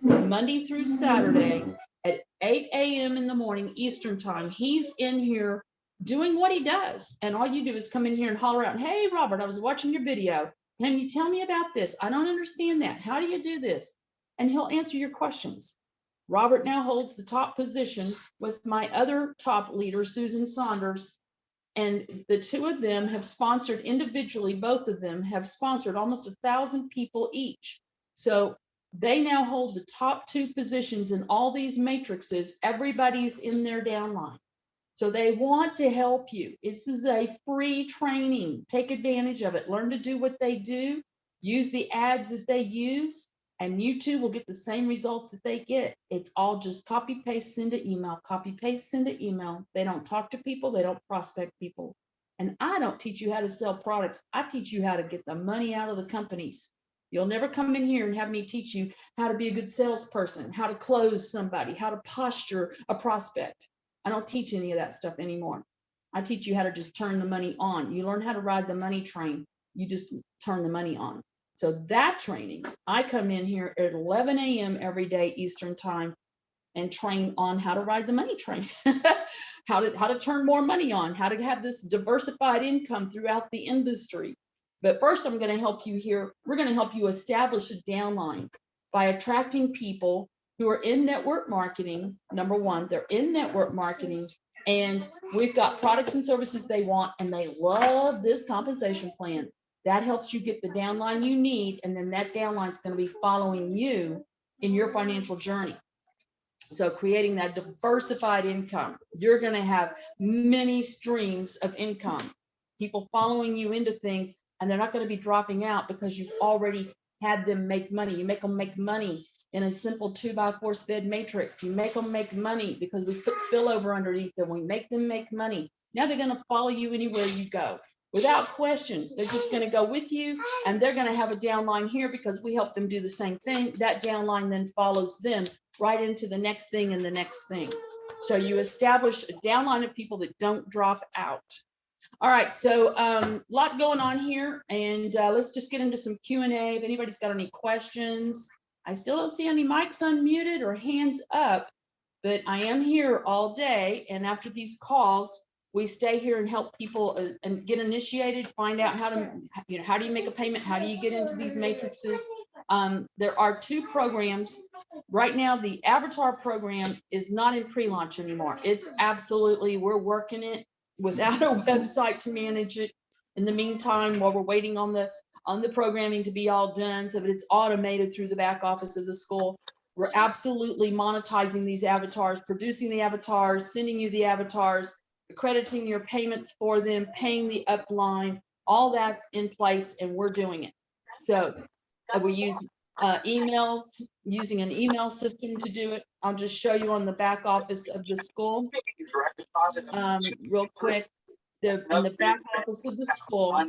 Monday through Saturday at 8 a.m. in the morning Eastern time. He's in here doing what he does. And all you do is come in here and holler out, hey, Robert, I was watching your video. Can you tell me about this? I don't understand that. How do you do this? And he'll answer your questions. Robert now holds the top position with my other top leader, Susan Saunders. And the two of them have sponsored individually, both of them have sponsored almost 1,000 people each. So they now hold the top 2 positions in all these matrices. Everybody's in their downline. So they want to help you. This is a free training. Take advantage of it. Learn to do what they do. Use the ads that they use, and you too will get the same results that they get. It's all just copy, paste, send an email, copy, paste, send an email. They don't talk to people. They don't prospect people. And I don't teach you how to sell products. I teach you how to get the money out of the companies. You'll never come in here and have me teach you how to be a good salesperson, how to close somebody, how to posture a prospect. I don't teach any of that stuff anymore. I teach you how to just turn the money on. You learn how to ride the money train. You just turn the money on. So that training, I come in here at 11 a.m. every day Eastern time and train on how to ride the money train, how to turn more money on, how to have this diversified income throughout the industry. But first, I'm going to help you here. We're going to help you establish a downline by attracting people who are in network marketing. Number one, they're in network marketing, and we've got products and services they want, and they love this compensation plan. That helps you get the downline you need, and then that downline is going to be following you in your financial journey. So creating that diversified income, you're going to have many streams of income, people following you into things, and they're not going to be dropping out because you've already had them make money. You make them make money in a simple 2x4 SPED matrix. You make them make money because we put spillover underneath them. We make them make money. Now they're going to follow you anywhere you go. Without question, they're just going to go with you, and they're going to have a downline here because we help them do the same thing. That downline then follows them right into the next thing and the next thing. So you establish a downline of people that don't drop out. All right, so a lot going on here, and let's just get into some Q&A. If anybody's got any questions. I still don't see any mics unmuted or hands up, but I am here all day, and after these calls, We stay here and help people and get initiated, find out how to, how do you make a payment? How do you get into these matrices? There are 2 programs. Right now, the Avatar program is not in pre-launch anymore. It's absolutely, we're working it without a website to manage it. In the meantime, while we're waiting on the programming to be all done so that it's automated through the back office of the school, we're absolutely monetizing these avatars, producing the avatars, sending you the avatars, accrediting your payments for them, paying the upline, all that's in place, and we're doing it. So we use emails, using an email system to do it. I'll just show you on the back office of the school real quick. In the back office of the school,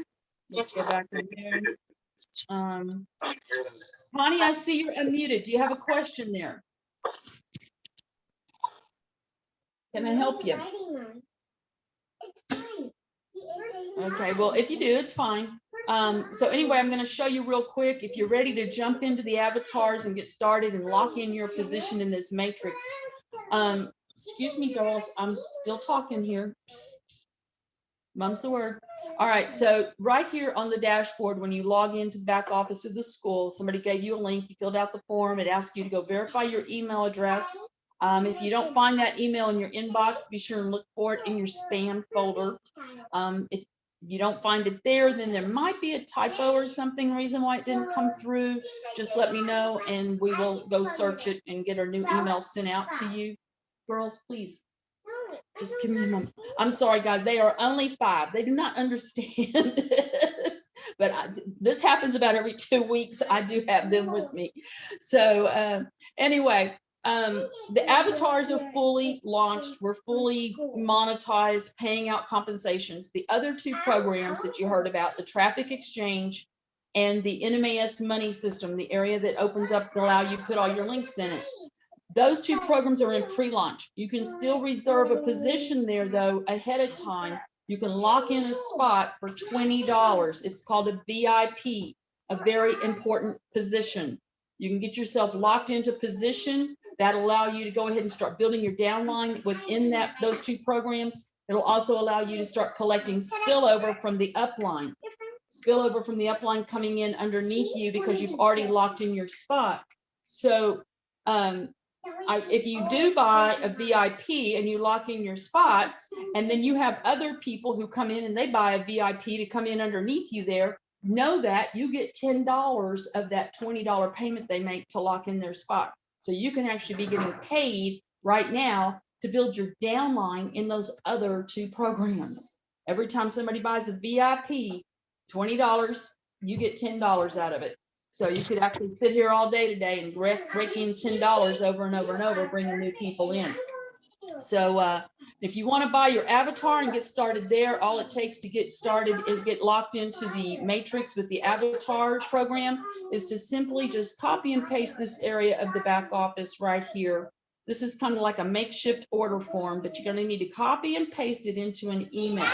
let's go back in there. Connie, I see you're unmuted. Do you have a question there? Can I help you? Okay, well, if you do, it's fine. So anyway, I'm going to show you real quick. If you're ready to jump into the avatars and get started and lock in your position in this matrix. Excuse me, girls, I'm still talking here. Mum's the word. All right, so right here on the dashboard, when you log into the back office of the school, somebody gave you a link, you filled out the form, it asks you to go verify your email address. If you don't find that email in your inbox, be sure and look for it in your spam folder. If you don't find it there, then there might be a typo or something, reason why it didn't come through. Just let me know and we will go search it and get our new email sent out to you. Girls, please. Just give me a moment. I'm sorry, guys. They are only 5. They do not understand this, but this happens about every 2 weeks. I do have them with me. So anyway, the avatars are fully launched. We're fully monetized, paying out compensations. The other 2 programs that you heard about, the traffic exchange and the NMAS money system, the area that opens up to allow you to put all your links in it. Those 2 programs are in pre-launch. You can still reserve a position there, though, ahead of time. You can lock in a spot for $20. It's called a VIP, a very important position. You can get yourself locked into position. That'll allow you to go ahead and start building your downline within those 2 programs. It'll also allow you to start collecting spillover from the upline. Spillover from the upline coming in underneath you because you've already locked in your spot. So, if you do buy a VIP and you lock in your spot, and then you have other people who come in and they buy a VIP to come in underneath you there, know that you get $10 of that $20 payment they make to lock in their spot. So you can actually be getting paid right now to build your downline in those other 2 programs. Every time somebody buys a VIP, $20, you get $10 out of it. So you could actually sit here all day today and break in $10 over and over and over, bringing new people in. So if you want to buy your avatar and get started there, all it takes to get started and get locked into the matrix with the avatar program is to simply just copy and paste this area of the back office right here. This is kind of like a makeshift order form, but you're going to need to copy and paste it into an email.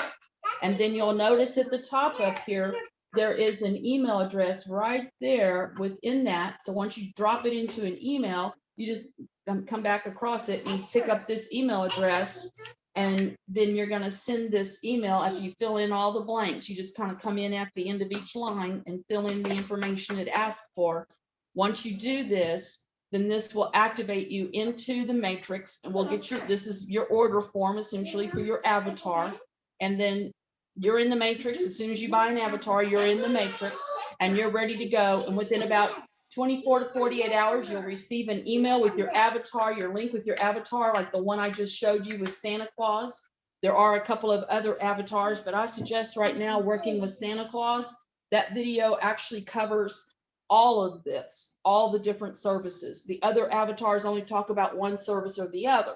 And then you'll notice at the top up here, there is an email address right there within that. So once you drop it into an email, you just come back across it and pick up this email address. And then you're going to send this email after you fill in all the blanks. You just kind of come in at the end of each line and fill in the information it asks for. Once you do this, then this will activate you into the matrix and we'll get this is your order form essentially for your avatar. And then you're in the matrix. As soon as you buy an avatar, you're in the matrix and you're ready to go. And within about 24 to 48 hours, you'll receive an email with your avatar, your link with your avatar, like the one I just showed you with Santa Claus. There are a couple of other avatars, but I suggest right now working with Santa Claus. That video actually covers all of this, all the different services. The other avatars only talk about one service or the other.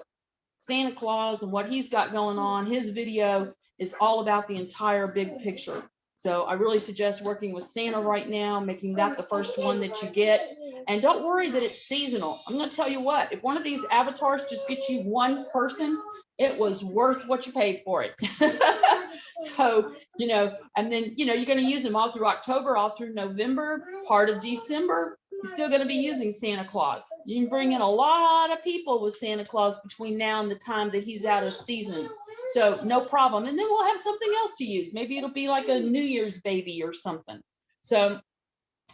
Santa Claus and what he's got going on, his video is all about the entire big picture. So I really suggest working with Santa right now, making that the first one that you get. And don't worry that it's seasonal. I'm going to tell you what, if one of these avatars just gets you one person, it was worth what you paid for it. So, and then, you're going to use them all through October, all through November, part of December. you're still going to be using Santa Claus. You can bring in a lot of people with Santa Claus between now and the time that he's out of season. So no problem. And then we'll have something else to use. Maybe it'll be like a New Year's baby or something. So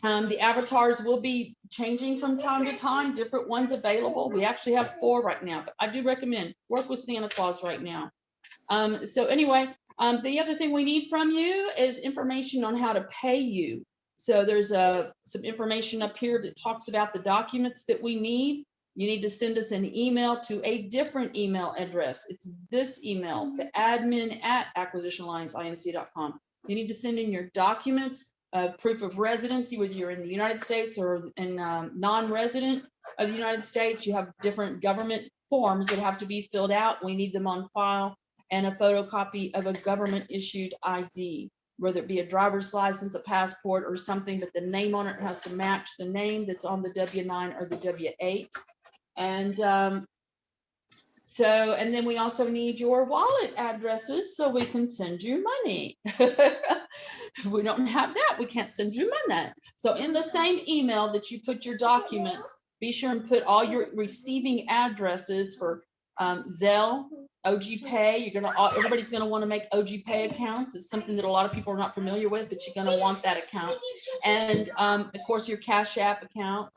the avatars will be changing from time to time, different ones available. We actually have 4 right now, but I do recommend work with Santa Claus right now. So anyway, the other thing we need from you is information on how to pay you. So there's some information up here that talks about the documents that we need. You need to send us an email to a different email address. It's this email, the admin@acquisitionallianceinc.com. You need to send in your documents, proof of residency, whether you're in the United States or in non-resident of the United States. You have different government forms that have to be filled out. We need them on file, and a photocopy of a government issued ID, whether it be a driver's license, a passport, or something, but the name on it has to match the name that's on the W-9 or the W-8. And and then we also need your wallet addresses so we can send you money. If we don't have that, we can't send you money. So in the same email that you put your documents, be sure and put all your receiving addresses for Zelle, OG Pay. Everybody's gonna want to make OG Pay accounts. It's something that a lot of people are not familiar with, but you're gonna want that account. And of course, your Cash App account.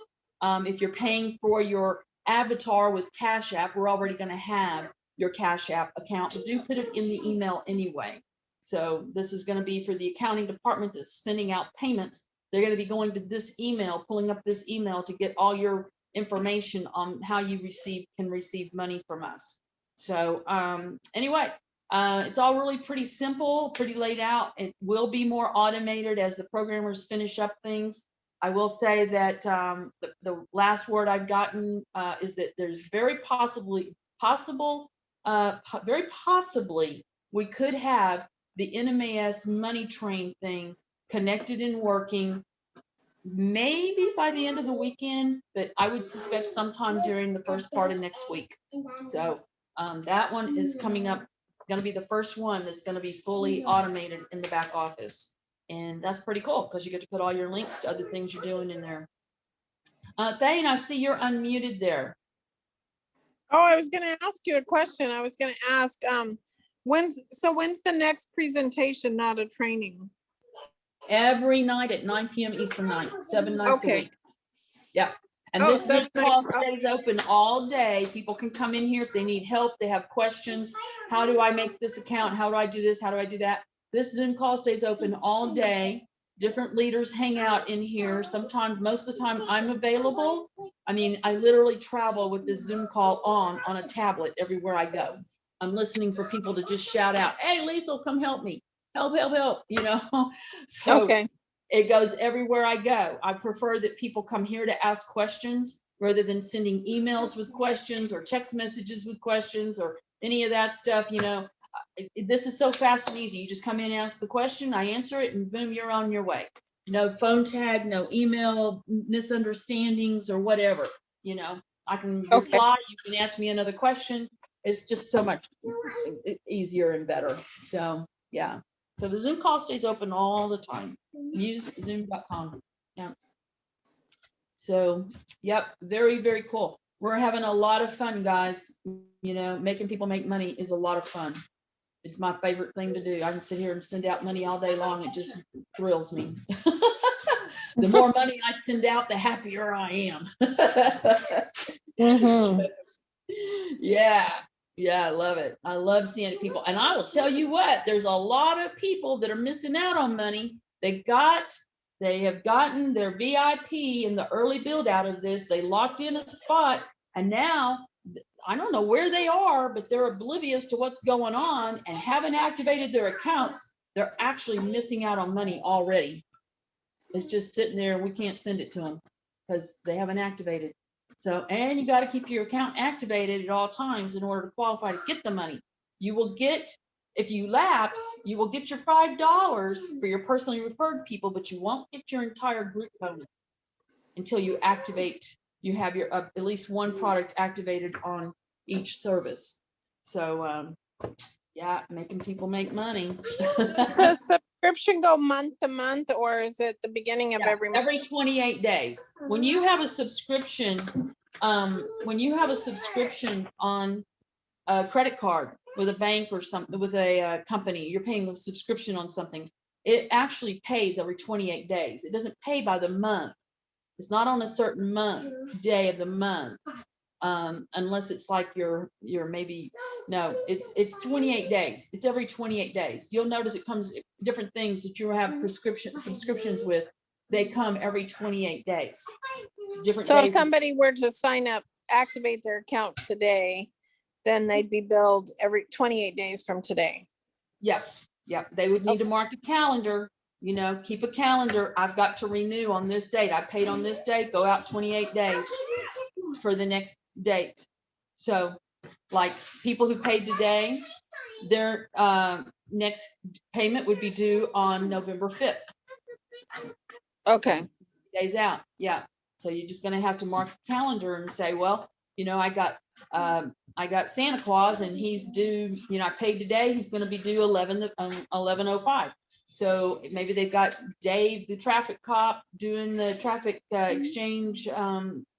If you're paying for your avatar with Cash App, we're already going to have your Cash App account, but do put it in the email anyway. So this is going to be for the accounting department that's sending out payments. They're going to be going to this email, pulling up this email to get all your information on how you can receive money from us. So anyway, it's all really pretty simple, pretty laid out. It will be more automated as the programmers finish up things. I will say that the last word I've gotten is that there's very possibly we could have the NMAS money train thing connected and working maybe by the end of the weekend, but I would suspect sometime during the first part of next week. So that one is coming up, going to be the first one that's going to be fully automated in the back office. And that's pretty cool because you get to put all your links to other things you're doing in there. Thane, I see you're unmuted there. Oh, I was going to ask you a question. I was going to ask, when's the next presentation, not a training? Every night at 9 p.m. Eastern night, 7 nights a week. Yeah. And this call stays open all day. People can come in here if they need help, they have questions. How do I make this account? How do I do this? How do I do that? This Zoom call stays open all day. Different leaders hang out in here. Sometimes, most of the time, I'm available. I mean, I literally travel with this Zoom call on a tablet everywhere I go. I'm listening for people to just shout out, "Hey, Lisa, come help me. Help, help, help," you know? So okay. It goes everywhere I go. I prefer that people come here to ask questions rather than sending emails with questions or text messages with questions or any of that stuff, you know. This is so fast and easy. You just come in and ask the question, I answer it, and boom, you're on your way. No phone tag, no email misunderstandings or whatever. You know, I can reply, you can ask me another question. It's just so much easier and better. So yeah. So the Zoom call stays open all the time. Use zoom.com. Yeah. So, yep, very, very cool. We're having a lot of fun, guys. You know, making people make money is a lot of fun. It's my favorite thing to do. I can sit here and send out money all day long. It just thrills me. The more money I send out, the happier I am. Mm-hmm. Yeah, I love it. I love seeing people. And I will tell you what, there's a lot of people that are missing out on money. They have gotten their VIP in the early build out of this. They locked in a spot, and now I don't know where they are, but they're oblivious to what's going on and haven't activated their accounts. They're actually missing out on money already. It's just sitting there and we can't send it to them because they haven't activated. So, and you got to keep your account activated at all times in order to qualify to get the money. You will get, if you lapse, you will get your $5 for your personally referred people, but you won't get your entire group bonus until you activate. You have your at least one product activated on each service. So yeah, making people make money. So subscription go month to month, or is it the beginning of Yeah, every month? every 28 days. When you have a subscription, on a credit card with a bank or something, with a company, you're paying a subscription on something, it actually pays every 28 days. It doesn't pay by the month. It's not on a certain day of the month. Unless it's like you're maybe, no, it's 28 days. It's every 28 days. You'll notice it comes different things that you have subscriptions with. They come every 28 days. Different So if days. somebody were to sign up, activate their account today, then they'd be billed every 28 days from today. Yep. They would need to mark a calendar, keep a calendar. I've got to renew on this date. I paid on this date, go out 28 days for the next date. So like people who paid today, their next payment would be due on November 5th. Okay. Days out. Yeah. So you're just going to have to mark the calendar and say, well, I got Santa Claus and he's due, I paid today. He's going to be due 11:05. So maybe they've got Dave, the traffic cop, doing the traffic exchange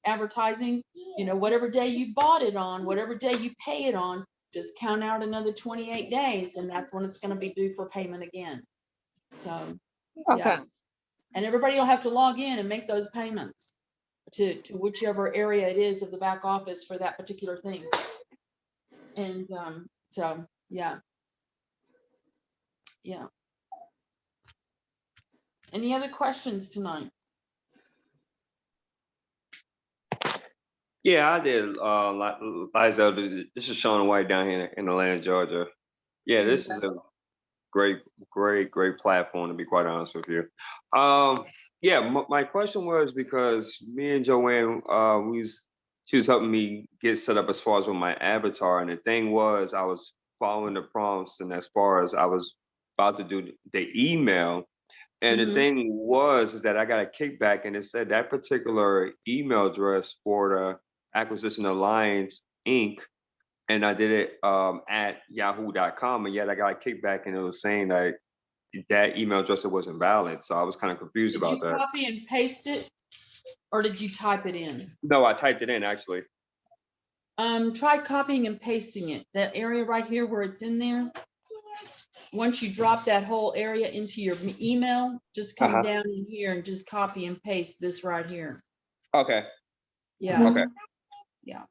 advertising, whatever day you bought it on, whatever day you pay it on, just count out another 28 days. And that's when it's going to be due for payment again. So, Okay. yeah. And everybody will have to log in and make those payments to whichever area it is of the back office for that particular thing. And so, yeah. Any other questions tonight? Yeah, I did. Liza, this is Sean White down here in Atlanta, Georgia. Yeah, this is a great platform, to be quite honest with you. Yeah, my question was because me and Joanne, she was helping me get set up as far as with my avatar, and the thing was I was following the prompts, and as far as I was about to do the email, and the thing is that I got a kickback, and it said that particular email address for the Acquisition Alliance Inc. And I did it at yahoo.com, and yet I got a kickback, and it was saying that email address wasn't valid. So I was kind of confused about that. Did you copy and paste it, or did you type it in? No, I typed it in actually. Try copying and pasting it. That area right here where it's in there. Once you drop that whole area into your email, just come down in here and just copy and paste this right here. Okay. Yeah. Okay. Yeah.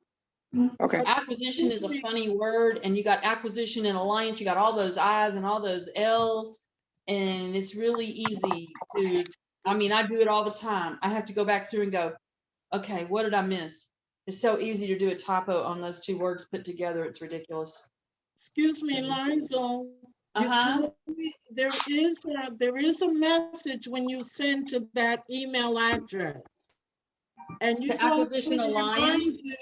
Okay. Acquisition is a funny word, and you got acquisition and alliance. You got all those I's and all those L's, and it's really easy to, I do it all the time. I have to go back through and go, okay, what did I miss? It's so easy to do a typo on those two words put together. It's ridiculous. Excuse me, Liza. You told me there is a message when you send to that email address. And you told me to remind you,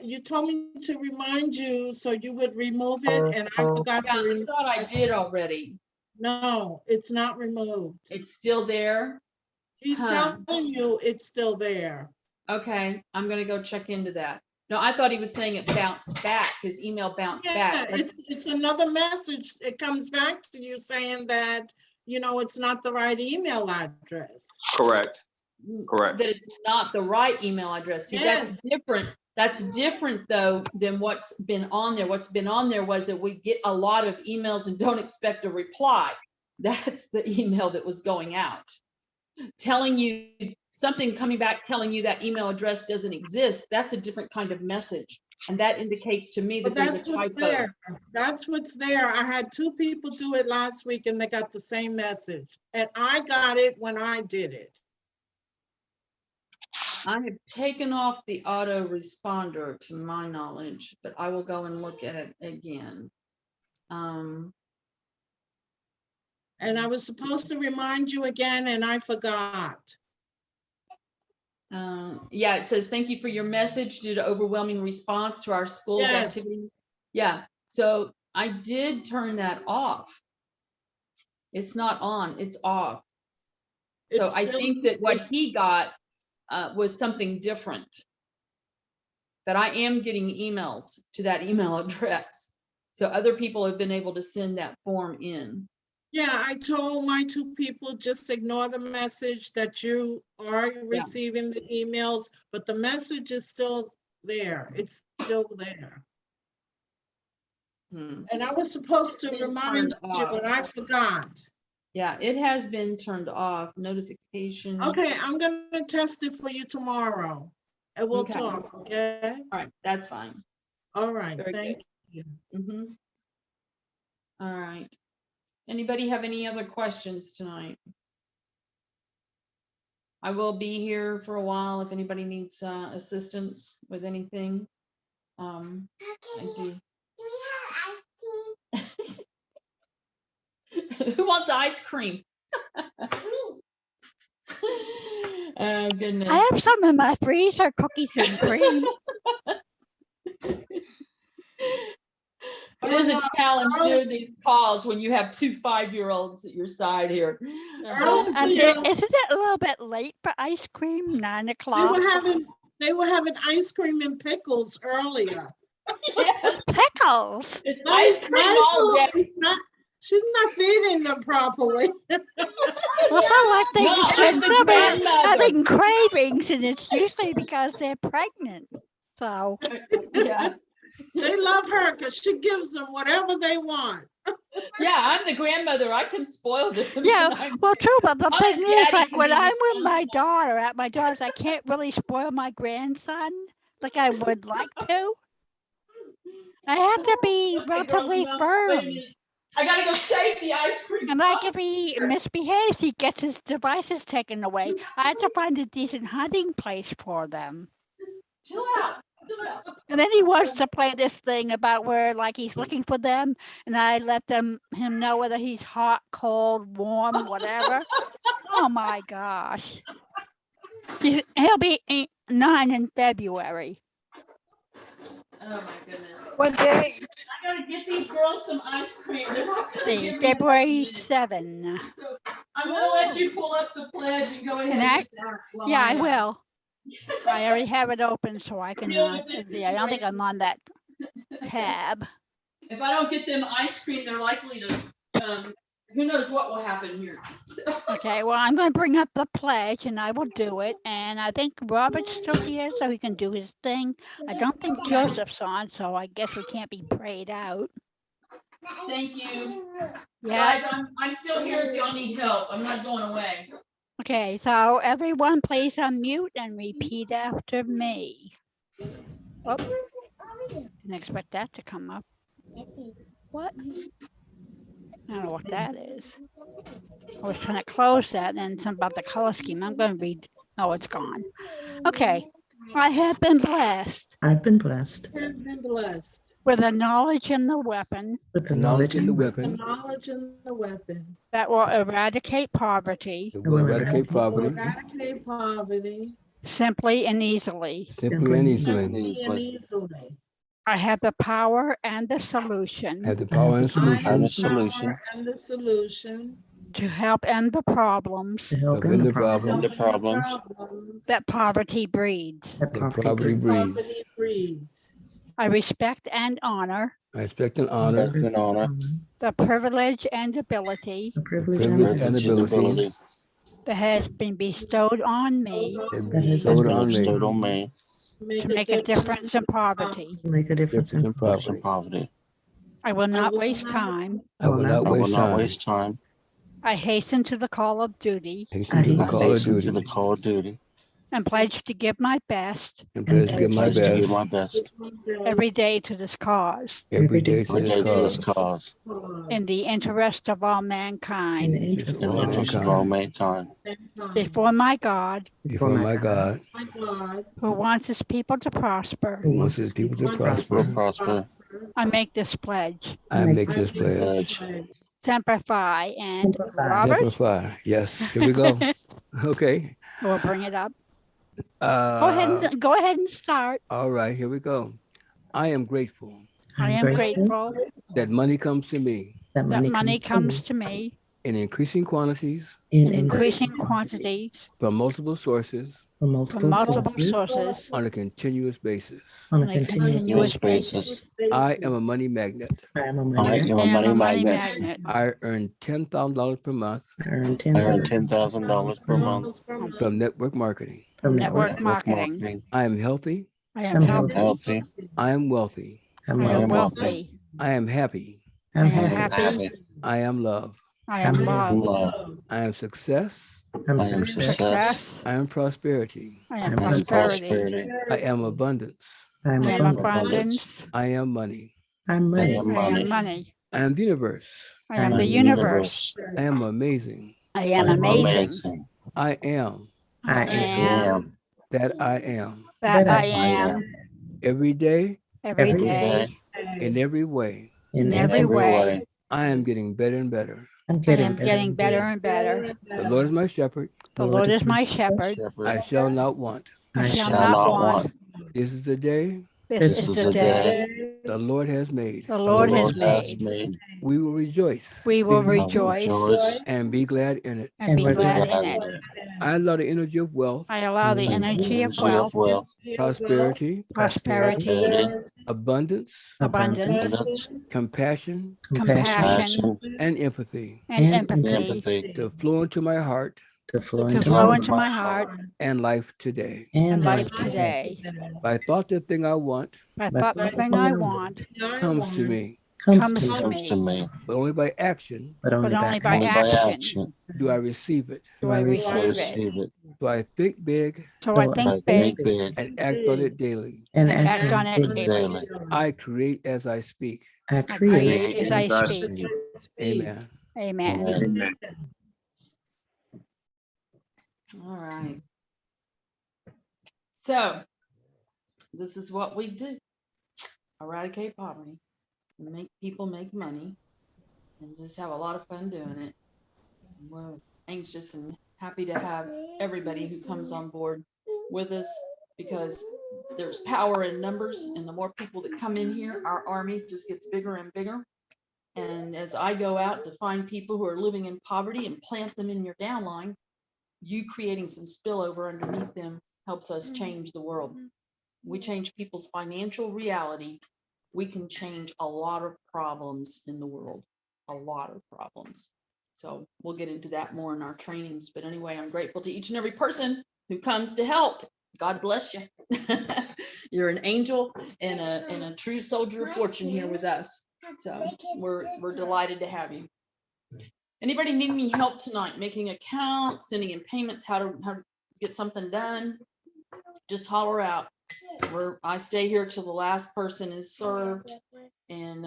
you told me to remind you so you would remove it, and I forgot to remove it. I thought I did already. No, it's not removed. It's still there? He's telling you it's still there. Okay, I'm gonna go check into that. No, I thought he was saying it bounced back. His email bounced back. It's another message. It comes back to you saying that, it's not the right email address. Correct. Correct. That it's not the right email address. See, that's different. That's different though than what's been on there. What's been on there was that we get a lot of emails and don't expect a reply. That's the email that was going out. Telling you something, coming back telling you that email address doesn't exist. That's a different kind of message. And that indicates to me that there's a typo. That's what's there. I had 2 people do it last week and they got the same message. And I got it when I did it. I have taken off the autoresponder to my knowledge, but I will go and look at it again. And I was supposed to remind you again and I forgot. Yeah, it says, thank you for your message due to overwhelming response to our school's activity. Yeah, so I did turn that off. It's not on, it's off. So I think that what he got was something different. But I am getting emails to that email address. So other people have been able to send that form in. Yeah, I told my 2 people, just ignore the message that you are receiving the emails, but the message is still there. It's still there. And I was supposed to remind you, but I forgot. Yeah, it has been turned off, notification. Okay, I'm gonna test it for you tomorrow and we'll talk, okay? All right, that's fine. All right, Very thank good. you. All right. Anybody have any other questions tonight? I will be here for a while if anybody needs assistance with anything. I do. Who wants ice cream? Oh, goodness. I have some in my freezer, cookies and cream. It is a challenge doing these calls when you have 2 5-year-olds at your side here. And isn't it a little bit late for ice cream? 9 o'clock. They were having ice cream and pickles earlier. Pickles. It's ice cream all day. She's not feeding them properly. Also, like they having cravings, and it's usually because they're pregnant. So yeah, they love her because she gives them whatever they want. Yeah, I'm the grandmother. I can spoil them. yeah, well, true, but the thing is, like when I'm with my daughter at my daughter's, I can't really spoil my grandson like I would like to. I have to be relatively firm. I gotta go save the ice cream. And like if he misbehaves, he gets his devices taken away. I have to find a decent hiding place for them. Chill out. And then he wants to play this thing about where like he's looking for them, and I let him know whether he's hot, cold, warm, whatever. Oh my gosh. He'll be 9 in February. Oh my goodness. What day? I gotta get these girls some ice cream. They're not gonna See, give me February 7. So I'm gonna let you pull up the pledge and go ahead. And yeah, I will. I already have it open so I can see. I don't think I'm on that tab. If I don't get them ice cream, they're likely to, who knows what will happen here. Okay, well, I'm going to bring up the pledge and I will do it. And I think Robert's still here so he can do his thing. I don't think Joseph's on, so I guess we can't be prayed out. Thank you. Yeah. Guys, I'm still here if y'all need help. I'm not going away. Okay, so everyone please unmute and repeat after me. Oh, didn't expect that to come up. What? I don't know what that is. I was trying to close that and something about the color scheme. I'm going to read. Oh, it's gone. Okay. I have been blessed. I've been blessed. I've been blessed. With the knowledge and the weapon. With the knowledge and the The weapon. knowledge and the weapon. That will eradicate poverty. That will eradicate poverty. Eradicate poverty. Simply and easily. Simply and easily. Simply and easily. I have the power and the solution. Have the power and I have the solution. power and the solution. To help end the problems. To help end the Help problems. end the problems That poverty breeds. That that poverty breeds. poverty breeds. I respect and honor I expect and honor. the privilege and ability The privilege and ability that has been bestowed on me that has been bestowed on me. to make a difference in poverty. To make a difference in poverty. I will not waste time. I will not waste time. I hasten to the call of duty Hasten to the call of duty. and pledge to give my best And pledge to give my best. every day to this cause Every day to this cause. in the interest of all In mankind. the interest of all mankind. Before my God, Before my God, My God, who wants his people to prosper, who wants his people to prosper, I make this pledge. I make this pledge. Semper Fi and Robert, Simplify. Yes, here we go. Okay. we'll bring it up. Go ahead and start. All right, here we go. I am grateful I am grateful that money comes to me that money comes to me in increasing quantities in increasing quantities from multiple sources from from multiple multiple sources sources on a continuous basis. on on a a continuous continuous basis. basis. I am a money magnet. I am a I money am I a am money a money magnet. magnet I earn $10,000 per month I earn I earn $10,000 $10,000 per month from network marketing. from from network. network network marketing. marketing. I am healthy. I am I'm I am healthy. healthy. I am wealthy. I'm I I am am wealthy. wealthy. wealthy. I am happy. I'm I am I am happy. happy. happy. I am loved. I I'm am loved. I'm loved. loved. I am success. I'm I am success. success. Success. I am prosperity. I am I'm I am prosperity. prosperity. I am abundance. I'm I am I am abundant. abundance. abundance. I am money. I'm I money. am I am money. money. I am the universe. I I am am the I am the the universe. universe. I am amazing. I I am am amazing. amazing. I am I I I am am am that I am. that that I that I am am. Every day, every every Every day day, day, in every way, in in in every every every way. way. way. I am getting better and better. I'm I getting am better getting and better better. and better. The Lord is my shepherd. The The Lord Lord is is my my shepherd. shepherd. Shepherd, I shall not want. I I shall shall shall not not not want. want. This is the day This This This is is the the day day the Lord has made. the the the Lord Lord has Lord has made. has made. made. We will rejoice We will We I will rejoice rejoice and be glad in it. and and be we're and be glad glad. in glad it. in it. I allow the energy of wealth, I allow the And the energy of energy of wealth, wealth, prosperity, Prosperity, prosperity, prosperity, abundance, abundance, abundance, abundance, compassion, compassion, compassion, compassion, and empathy and and empathy empathy to flow into my heart to flow to into to my flow flow heart into into my my heart heart and life today. and and life life today. today. If I thought the thing I want I But thought the the thing thing I I want want comes to me, comes to comes me, to comes to me, me. but only by action but but only by only by Only by action action action do I receive it. do do I I do I receive receive. it. receive it. So I think big So I So I think I think big think big big and act on it daily. and and act act on on it it daily. daily. daily. I create as I speak. I I create create Create as I as I speak. speak. Amen. Amen. Amen. All right. So this is what we do. Eradicate poverty and make people make money and just have a lot of fun doing it. We're anxious and happy to have everybody who comes on board with us because there's power in numbers, and the more people that come in here, our army just gets bigger and bigger. And as I go out to find people who are living in poverty and plant them in your downline, you creating some spillover underneath them helps us change the world. We change people's financial reality, we can change a lot of problems in the world, a lot of problems. So we'll get into that more in our trainings. But anyway, I'm grateful to each and every person who comes to help. God bless you. You're an angel and a true soldier of fortune here with us. So we're delighted to have you. Anybody need any help tonight making accounts, sending in payments, how to get something done? Just holler out. I stay here till the last person is served, and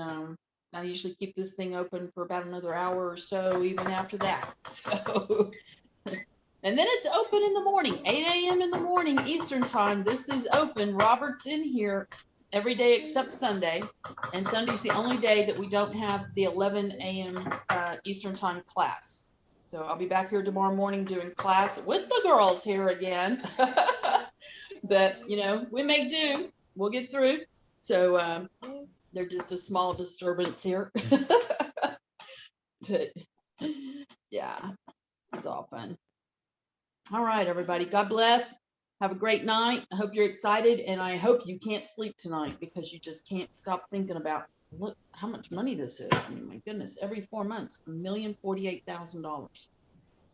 I usually keep this thing open for about another hour or so, even after that. So, and then it's open in the morning, 8 a.m. in the morning Eastern time. This is open. Robert's in here every day except Sunday, and Sunday's the only day that we don't have the 11 a.m. Eastern time class. So I'll be back here tomorrow morning doing class with the girls here again. But we make do. We'll get through. So they're just a small disturbance here. But yeah, it's all fun. All right, everybody. God bless. Have a great night. I hope you're excited, and I hope you can't sleep tonight because you just can't stop thinking about, look how much money this is. I mean, my goodness, every 4 months, $1,048,000.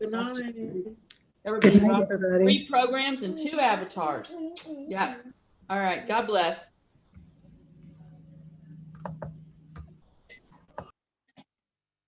Good That's night. everybody. Good night, everybody. 3 programs and 2 avatars. Yeah. All right. God bless.